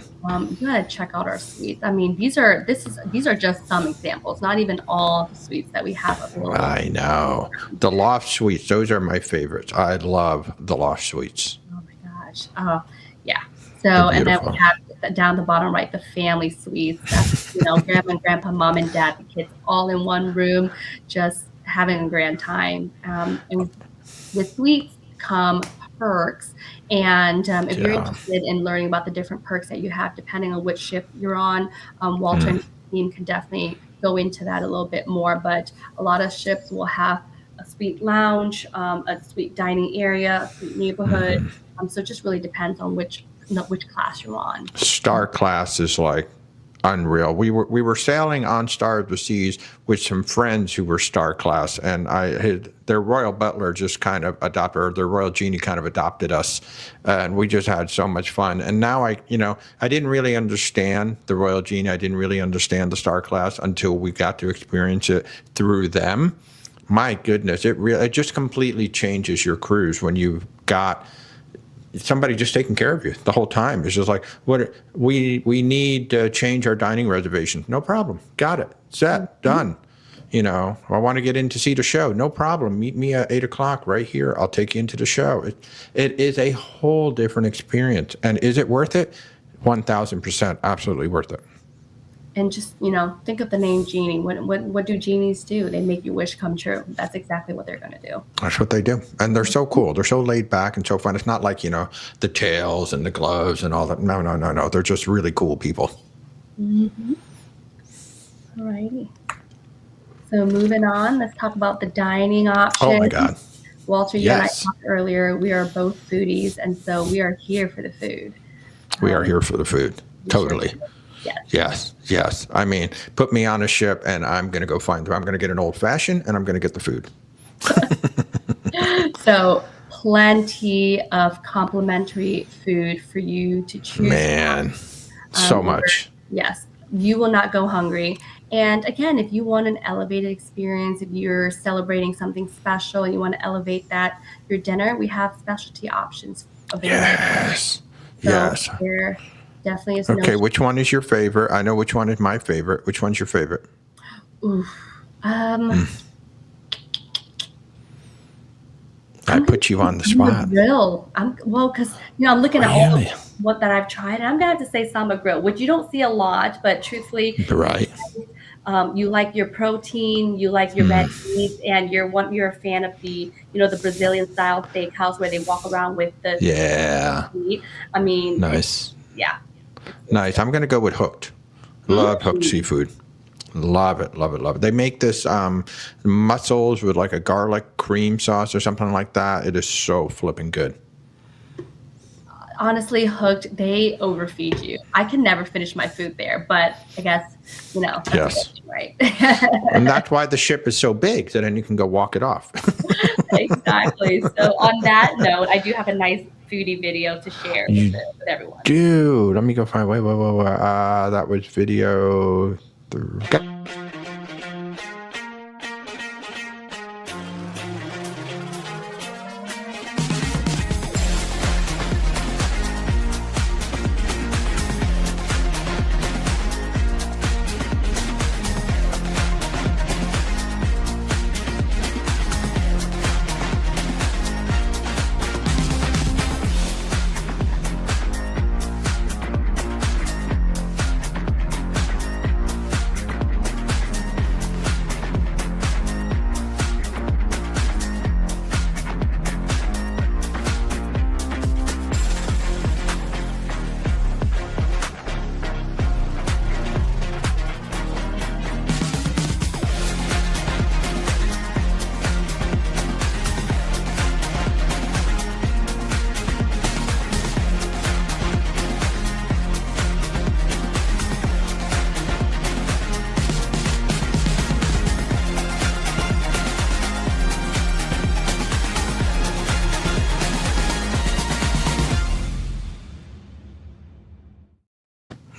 you gotta check out our suites. I mean, these are just some examples, not even all the suites that we have available. I know. The loft suites, those are my favorites. I love the loft suites. Oh my gosh. Oh, yeah. So, and then we have down the bottom right, the family suites. That's, grandma and grandpa, mom and dad, the kids all in one room, just having a grand time. And with suites come perks. And if you're interested in learning about the different perks that you have, depending on which ship you're on, Walter and his team can definitely go into that a little bit more. But a lot of ships will have a suite lounge, a suite dining area, a suite neighborhood. So it just really depends on which class you're on. Star class is like unreal. We were sailing on Star of the Seas with some friends who were Star class, and their royal butler just kind of adopted, or their royal genie kind of adopted us, and we just had so much fun. And now I didn't really understand the royal genie. I didn't really understand the Star class until we got to experience it through them. My goodness, it just completely changes your cruise when you've got somebody just taking care of you the whole time. It's just like, we need to change our dining reservation. No problem. Got it. Set. Done. I want to get in to see the show. No problem. Meet me at 8:00 right here. I'll take you into the show. It is a whole different experience. And is it worth it? 1,000%. Absolutely worth it. And just, think of the name Genie. What do genies do? They make your wish come true. That's exactly what they're going to do. That's what they do. And they're so cool. They're so laid back and so fun. It's not like, the tails and the gloves and all that. No. They're just really cool people. Mm-hmm. All righty. So moving on, let's talk about the dining options. Oh, my God. Walter, you and I talked earlier. We are both foodies, and so we are here for the food. We are here for the food. Totally. Sure. Yes. I mean, put me on a ship and I'm going to go I'm going to get an old fashioned and I'm going to get the food. So plenty of complimentary food for you to choose. Man, so much. Yes. You will not go hungry. And again, if you want an elevated experience, if you're celebrating something special and you want to elevate your dinner, we have specialty options available. Yes. There definitely is. Okay, which one is your favorite? I know which one is my favorite. Which one's your favorite? Ooh. I put you on the spot. Grill. Because I'm looking at all of what that I've tried, and I'm gonna have to say Samba Grill, which you don't see a lot, but truthfully, right. You like your protein, you like your red meat, and you're a fan of the the Brazilian style steakhouse where they walk around with the meat. I mean, nice. Yeah. Nice. I'm gonna go with Hooked. Love Hooked seafood. Love it. They make this mussels with like a garlic cream sauce or something like that. It is so flipping good. Honestly, Hooked, they overfeed you. I can never finish my food there, but I guess, yes. Right. And that's why the ship is so big, so then you can go walk it off. Exactly. So on that note, I do have a nice foodie video to share with everyone. Dude, let me go find, wait. That was video 3.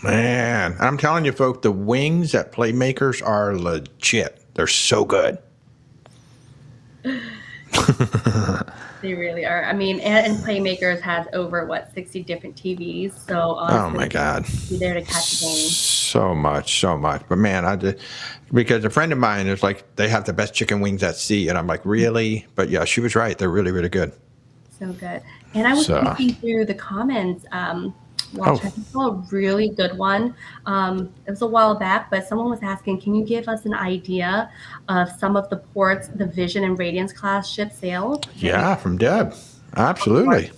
Man, I'm telling you, folks, the wings at Playmakers are legit. They're so good. They really are. I mean, and Playmakers has over 60 different TVs. So honestly, oh my God, be there to catch a game. So much. But man, because a friend of mine is like, they have the best chicken wings at sea, and I'm like, really? But yeah, she was right. They're really, really good. So good. And I was looking through the comments. I saw a really good one. It was a while back, but someone was asking, can you give us an idea of some of the ports the Vision and Radiance class ship sailed? Yeah, from Deb. Absolutely.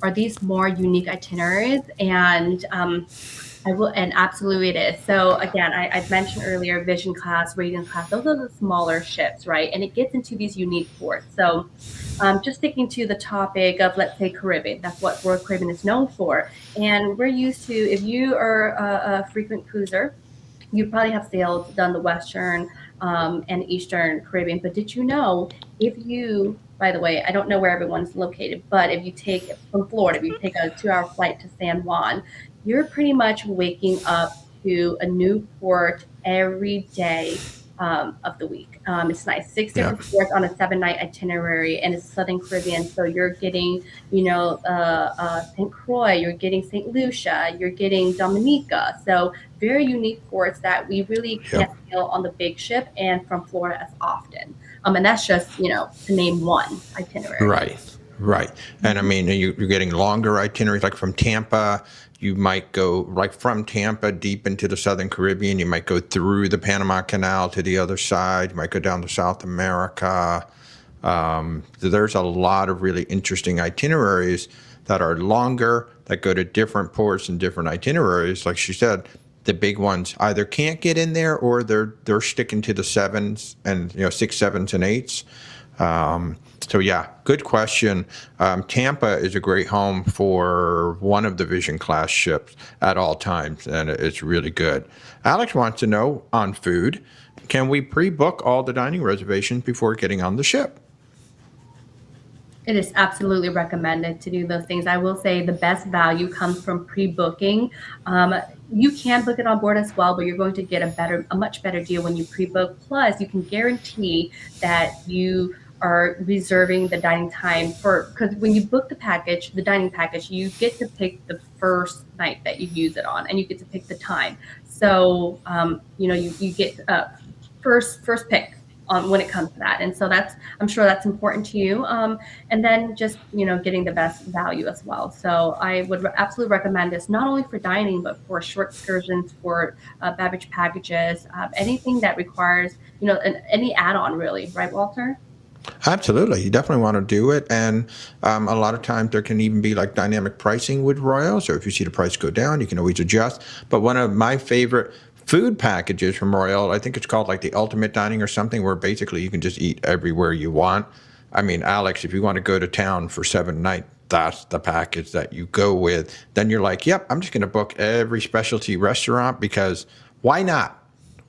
Are these more unique itineraries? And I I will, and absolutely it is. So again, I mentioned earlier, Vision class, Radiant class, those are the smaller ships, right? And it gets into these unique ports. So just sticking to the topic of, let's say, Caribbean, that's what Royal Caribbean is known for. And we're used to, if you are a frequent cruiser, you probably have sailed, done the Western and Eastern Caribbean, but did you know if you, by the way, I don't know where everyone's located, but if you take from Florida, if you take a 2 hour flight to San Juan, you're pretty much waking up to a new port every day of the week. It's nice. Six Yeah. different ports on a 7 night itinerary, and it's Southern Caribbean. So you're getting, St. Croix, you're getting St. Lucia, you're getting Dominica. So very unique ports that we really can't Yep. sail on the big ship and from Florida as often. And that's just, to name one itinerary. Right. Right. And I mean, you're getting longer itineraries, like from Tampa. You might go like from Tampa deep into the Southern Caribbean. You might go through the Panama Canal to the other side. You might go down to South America. There's a lot of really interesting itineraries that are longer, that go to different ports and different itineraries. Like she said, the big ones either can't get in there, or they're sticking to the sevens and 6, 7s, and 8s. So yeah, good question. Tampa is a great home for one of the Vision class ships at all times, and it's really good. Alex wants to know on food, can we pre-book all the dining reservations before getting on the ship? It is absolutely recommended to do those things. I will say the best value comes from pre-booking. Um, you can book it on board as well, but you're going to get a much better deal when you pre-book. Plus, you can guarantee that you are reserving the dining time because when you book the dining package, you get to pick the first night that you use it on, and you get to pick the time. So, you get first pick on when it comes to that. And so I'm sure that's important to you. And then just, getting the best value as well. So I would absolutely recommend this, not only for dining, but for short excursions, for baggage packages, anything that requires, any add-on really. Right, Walter? Absolutely. You definitely want to do it. And a lot of times there can even be like dynamic pricing with Royal. So if you see the price go down, you can always adjust. But one of my favorite food packages from Royal, I think it's called like the Ultimate Dining or something, where basically you can just eat everywhere you want. I mean, Alex, if you want to go to town for 7 nights, that's the package that you go with. Then you're like, yep, I'm just going to book every specialty restaurant, because why not?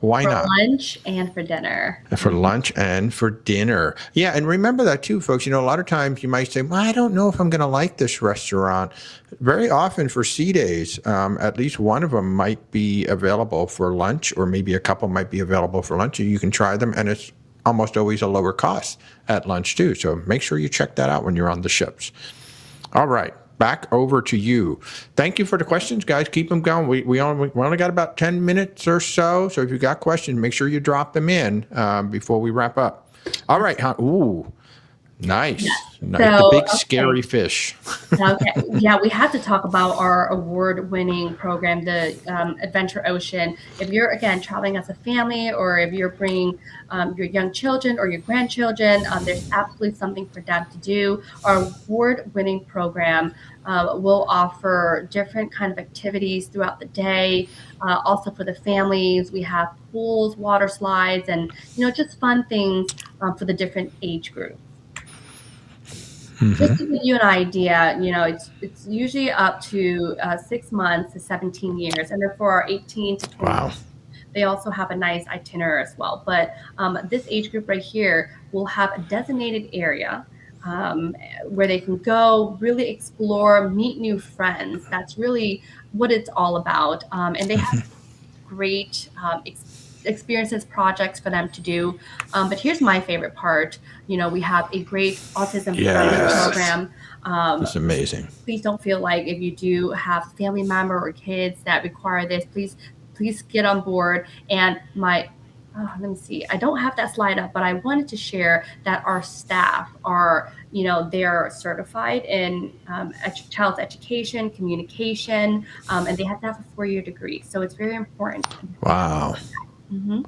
Why For not? lunch and for dinner. For lunch and for dinner. Yeah, and remember that too, folks. A lot of times you might say, well, I don't know if I'm going to like this restaurant. Very often for sea days, at least one of them might be available for lunch, or maybe a couple might be available for lunch. And you can try them, and it's almost always a lower cost at lunch too. So make sure you check that out when you're on the ships. All right. Back over to you. Thank you for the questions, guys. Keep them going. We only got about 10 minutes or so. So if you got questions, make sure you drop them in before we wrap up. All right. Ooh, nice. Nice. The So, big okay. scary fish. Okay. Yeah, we have to talk about our award-winning program, the Adventure Ocean. If you're, again, traveling as a family, or if you're bringing your young children or your grandchildren, there's absolutely something for them to do. Our award-winning program will offer different kind of activities throughout the day. Also for the families, we have pools, water slides, and just fun things for the different age groups. Just to give you an idea, it's usually up to 6 months to 17 years, and therefore our 18 to 20. Wow. They also have a nice itinerary as well. But this age group right here will have a designated area where they can go, really explore, meet new friends. That's really what it's all about. And they have great experiences, projects for them to do. But here's my favorite part. We have a great autism friendly Yes. program. It's amazing. Please don't feel like, if you do have family member or kids that require this, please get on board. And let me see, I don't have that slide up, but I wanted to share that our staff are, they're certified in child's education, communication, and they have to have a 4-year degree. So it's very important. Wow. Mhm.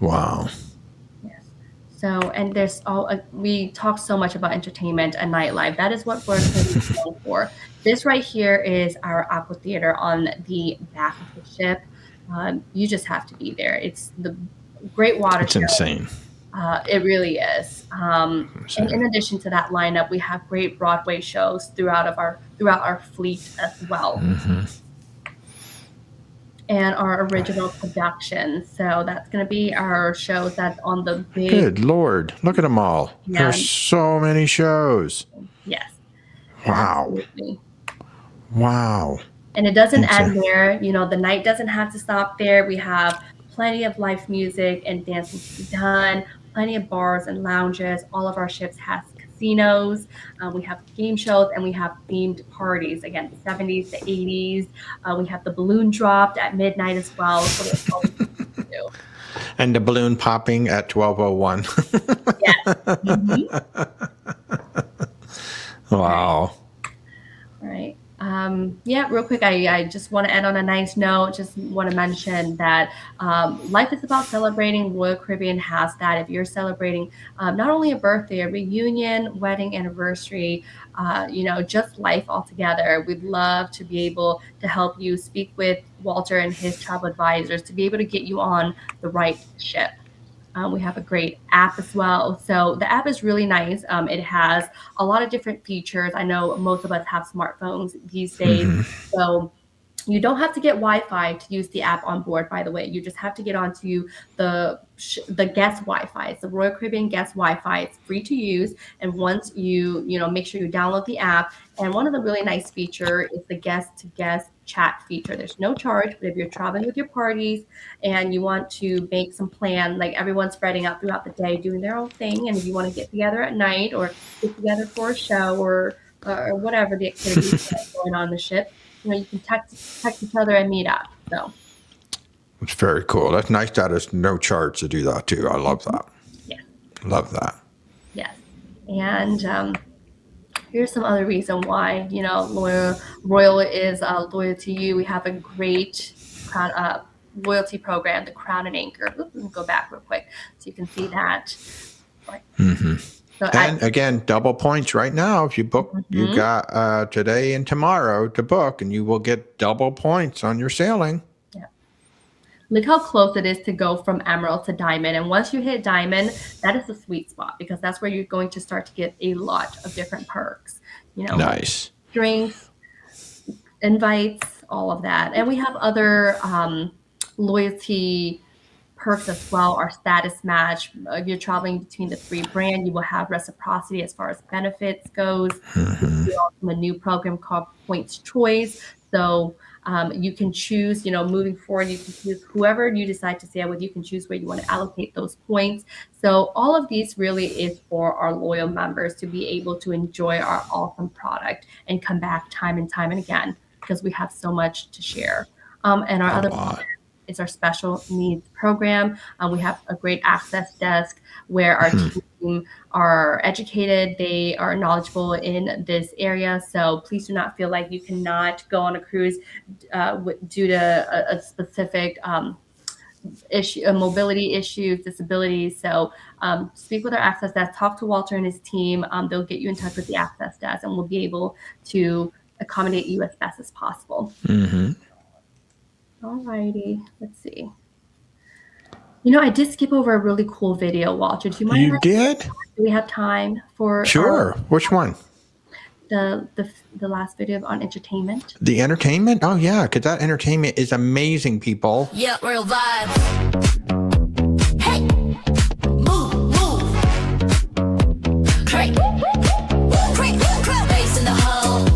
Wow. Yes. So, and there's all we talk so much about entertainment and nightlife. That is what we're known for. This right here is our aqua theater on the back of the ship. You just have to be there. It's the great water It's show. insane. It really is. And in addition to that lineup, we have great Broadway shows throughout our fleet as well. And our original production. So that's going to be our shows that's on the big. Good Lord. Look at them all. Yeah. There's so many shows. Yes. Wow. Absolutely. Wow. And it doesn't end there. You know, the night doesn't have to stop there. We have plenty of live music and dancing to be done, plenty of bars and lounges. All of our ships has casinos. We have game shows and we have themed parties. Again, the 70s, the 80s. We have the balloon dropped at midnight as well. So there's always something to do. And the balloon popping at 12:01. Yes. Mm-hmm. Wow. All right. Yeah, real quick, I just want to end on a nice note. Just want to mention that life is about celebrating. Royal Caribbean has that. If you're celebrating not only a birthday, a reunion, wedding, anniversary, just life altogether, we'd love to be able to help you speak with Walter and his travel advisors to be able to get you on the right ship. We have a great app as well. So the app is really nice. It has a lot of different features. I know most of us have smartphones these days. So you don't have to get Wi-Fi to use the app on board, by the way. You just have to get onto the guest Wi-Fi. It's the Royal Caribbean guest Wi-Fi. It's free to use. And once you make sure you download the app. And one of the really nice features is the guest-to-guest chat feature. There's no charge, but if you're traveling with your parties and you want to make some plan, like everyone's spreading out throughout the day doing their own thing, and if you want to get together at night or get together for a show or whatever the activities that's going on the ship, you can text each other and meet up. So it's very cool. That's nice that there's no charge to do that too. I love that. Yeah. Love that. Yes. And here's some other reason why, Royal is loyal to you. We have a great loyalty program, the Crown and Anchor. Oops, let me go back real quick so you can see that. Right. So And again, double points right now. If you book, you got today and tomorrow to book, and you will get double points on your sailing. Yeah. Look how close it is to go from Emerald to Diamond. And once you hit Diamond, that is the sweet spot because that's where you're going to start to get a lot of different perks. Nice. Drinks, invites, all of that. And we have other loyalty perks as well. Our status match. If you're traveling between the 3 brands, you will have reciprocity as far as benefits goes. We also have a new program called Points Choice. So you can choose, moving forward, you can choose whoever you decide to sail with. You can choose where you want to allocate those points. So all of these really is for our loyal members to be able to enjoy our awesome product and come back time and time and again because we have so much to share. And our other program is our special needs program. We have a great access desk where our team are educated. They are knowledgeable in this area. So please do not feel like you cannot go on a cruise due to a specific issue, mobility issues, disabilities. So speak with our access desk, talk to Walter and his team. They'll get you in touch with the access desk and we'll be able to accommodate you as best as possible. All righty, let's see. I did skip over a really cool video, Walter. Do you mind? You did? Do we have time for? Sure. Which one? The last video on entertainment. The entertainment? Oh yeah, because that entertainment is amazing, people. Yeah, real vibe. Hey, move. Crank. Bass in the hole.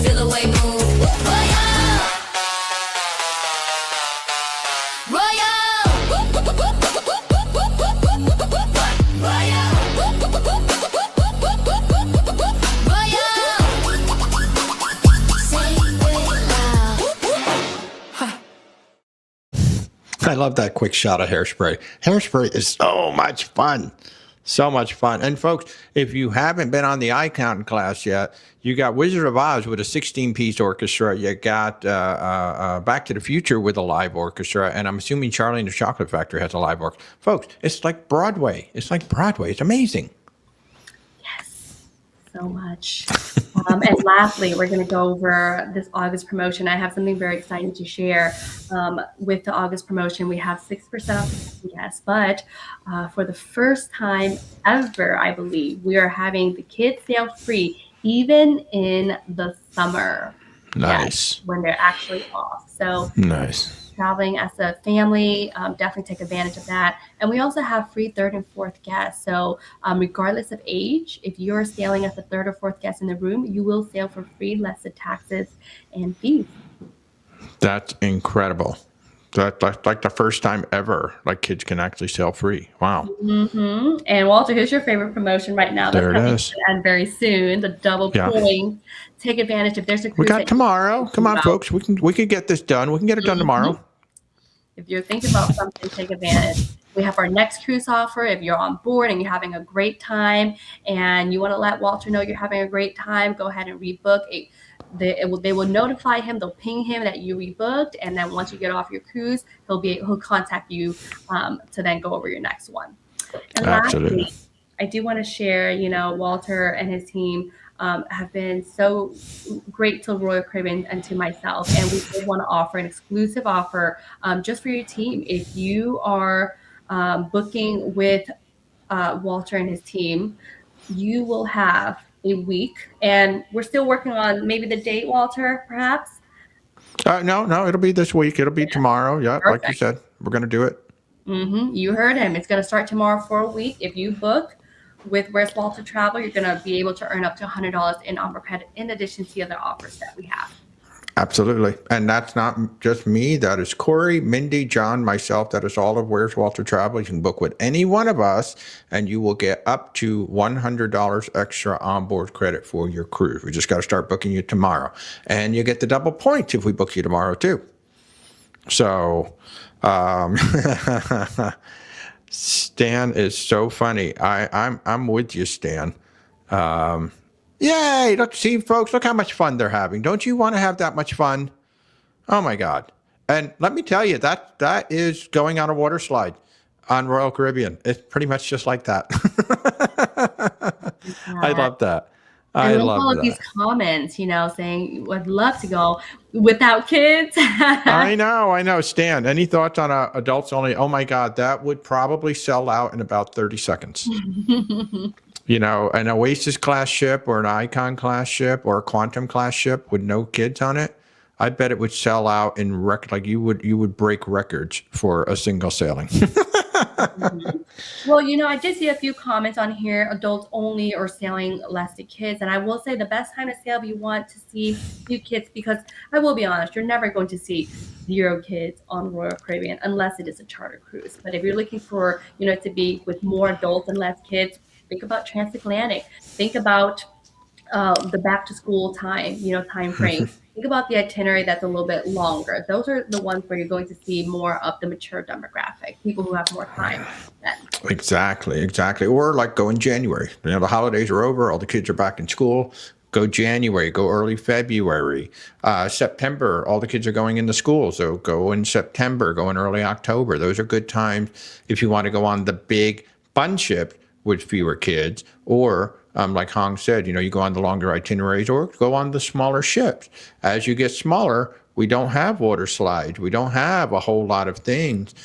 Feel the way move. I love that quick shot of Hairspray. Hairspray is so much fun. So much fun. And folks, if you haven't been on the icon class yet, you got Wizard of Oz with a 16-piece orchestra. You got Back to the Future with a live orchestra. And I'm assuming Charlie and the Chocolate Factory has a live orchestra. Folks, it's like Broadway. It's like Broadway. It's amazing. Yes, so much. And lastly, we're going to go over this August promotion. I have something very exciting to share. With the August promotion, we have 6% off. Yes, but for the first time ever, I believe, we are having the kids sale free, even in the summer. Nice. Yes, when they're actually off. So Nice. traveling as a family, definitely take advantage of that. And we also have free third and fourth guests. So regardless of age, if you're sailing as a third or fourth guest in the room, you will sail for free, less the taxes and fees. That's incredible. That's like the first time ever, like kids can actually sail free. Wow. And Walter, here's your favorite promotion right now. There it coming is. to an end very soon. The double Yeah. points. Take advantage if there's a We cruise got that- tomorrow. Come on, folks. We can get this done. We can get it done tomorrow. If you're thinking about something, take advantage. We have our next cruise offer. If you're on board and you're having a great time and you want to let Walter know you're having a great time, go ahead and rebook. They will notify him. They'll ping him that you rebooked, and then once you get off your cruise, he'll contact you to then go over your next one. And Absolutely. lastly, I do want to share. Walter and his team have been so great to Royal Caribbean and to myself, and we did want to offer an exclusive offer just for your team. If you are booking with Walter and his team, you will have a week, and we're still working on maybe the date, Walter, perhaps. No, it'll be this week. It'll be tomorrow. Yeah, like you Perfect. said, we're going to do it. You heard him. It's going to start tomorrow for a week. If you book with Where's Walter Travel, you're going to be able to earn up to $100 in on credit in addition to the other offers that we have. Absolutely. And that's not just me. That is Corey, Mindy, John, myself. That is all of Where's Walter Travel. You can book with any one of us, and you will get up to $100 extra onboard credit for your cruise. We just got to start booking you tomorrow. And you get the double points if we book you tomorrow, too. So, Stan is so funny. I'm with you, Stan. Yay! Look, see, folks, look how much fun they're having. Don't you want to have that much fun? Oh my God! And let me tell you, that is going on a water slide on Royal Caribbean. It's pretty much just like that. I love that. I love love all of that. these comments, saying would love to go without kids. I know. Stan, any thoughts on adults only? Oh my God, that would probably sell out in about 30 seconds. An Oasis class ship or an Icon class ship or a Quantum class ship with no kids on it, I bet it would sell out in like you would break records for a single sailing. Well, I did see a few comments on here, adults only or sailing less to kids. And I will say the best time to sail if you want to see few kids, because I will be honest, you're never going to see 0 kids on Royal Caribbean unless it is a charter cruise. But if you're looking for, to be with more adults and less kids, think about transatlantic. Think about the back to school time, time frame. Think about the itinerary that's a little bit longer. Those are the ones where you're going to see more of the mature demographic, people who have more time. Exactly. Or like go in January. The holidays are over. All the kids are back in school. Go January, go early February. September, all the kids are going into school. So go in September, go in early October. Those are good times if you want to go on the big fun ship with fewer kids, or like Hong said, you go on the longer itineraries or go on the smaller ships. As you get smaller, we don't have water slides. We don't have a whole lot of things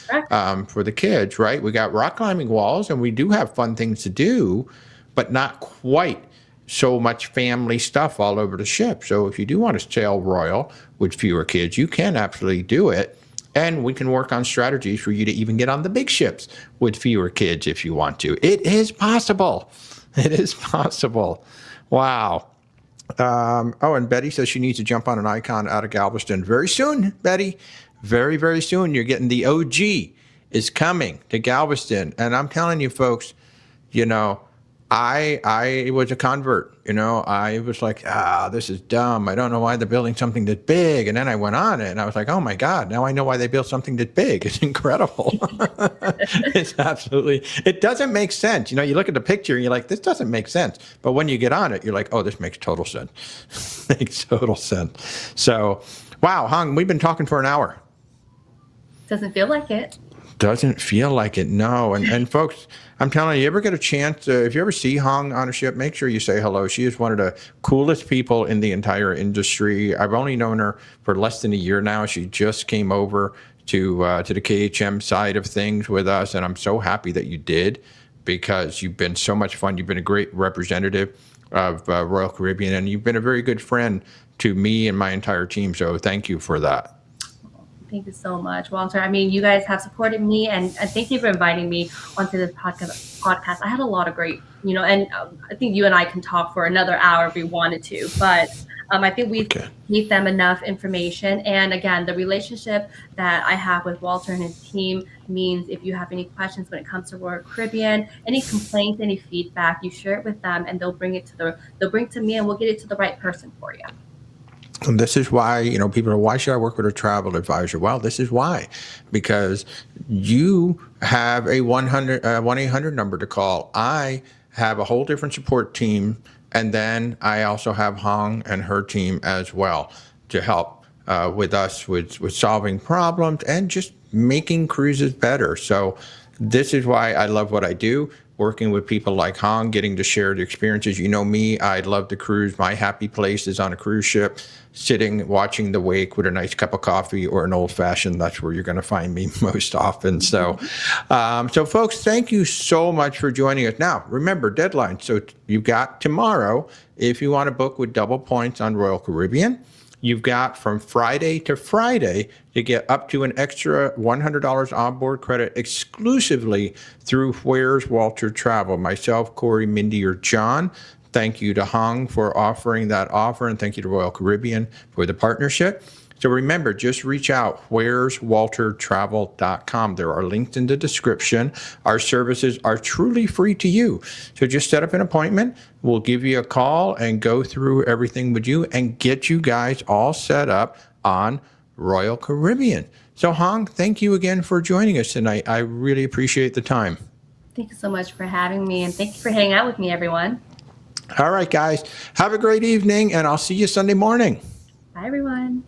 for the kids, right? We got rock climbing walls, and we do have fun things to do, but not quite so much family stuff all over the ship. So if you do want to sail Royal with fewer kids, you can absolutely do it. And we can work on strategies for you to even get on the big ships with fewer kids if you want to. It is possible. It is possible. Wow. And Betty says she needs to jump on an Icon out of Galveston very soon, Betty. Very, very soon. You're getting the OG is coming to Galveston. And I'm telling you, folks, I was a convert, I was like, this is dumb. I don't know why they're building something this big. And then I went on it and I was like, oh my God, now I know why they built something this big. It's incredible. It's absolutely, it doesn't make sense. You look at the picture and you're like, this doesn't make sense. But when you get on it, you're like, oh, this makes total sense. Makes total sense. So, wow, Hung, we've been talking for an hour. Doesn't feel like it. Doesn't feel like it, no. And folks, I'm telling you, you ever get a chance, if you ever see Hong on a ship, make sure you say hello. She is one of the coolest people in the entire industry. I've only known her for less than a year now. She just came over to the KHM side of things with us, and I'm so happy that you did, because you've been so much fun. You've been a great representative of Royal Caribbean, and you've been a very good friend to me and my entire team, so thank you for that. Thank you so much, Walter. I mean, you guys have supported me, and thank you for inviting me onto this podcast. I had a lot of great, and I think you and I can talk for another hour if we wanted to, but I think we gave them enough information. And again, the relationship that I have with Walter and his team means if you have any questions when it comes to Royal Caribbean, any complaints, any feedback, you share it with them, and they'll bring it to me, and we'll get it to the right person for you. And this is why, people are, why should I work with a travel advisor? Well, this is why, because you have a 1-800 number to call. I have a whole different support team. And then I also have Hong and her team as well to help with us with solving problems and just making cruises better. So this is why I love what I do. Working with people like Hong, getting to share the experiences. You know me, I love to cruise. My happy place is on a cruise ship, sitting, watching the wake with a nice cup of coffee or an old fashioned. That's where you're going to find me most often. So, so folks, thank you so much for joining us. Now, remember, deadline. So you've got tomorrow if you want to book with double points on Royal Caribbean. You've got from Friday to Friday to get up to an extra $100 onboard credit exclusively through Where's Walter Travel. Myself, Corey, Mindy, or John. Thank you to Hong for offering that offer, and thank you to Royal Caribbean for the partnership. So remember, just reach out, where'swaltertravel.com. There are links in the description. Our services are truly free to you. So just set up an appointment. We'll give you a call and go through everything with you and get you guys all set up on Royal Caribbean. So Hong, thank you again for joining us tonight. I really appreciate the time. Thank you so much for having me, and thank you for hanging out with me, everyone. All right, guys, have a great evening, and I'll see you Sunday morning. Bye, everyone.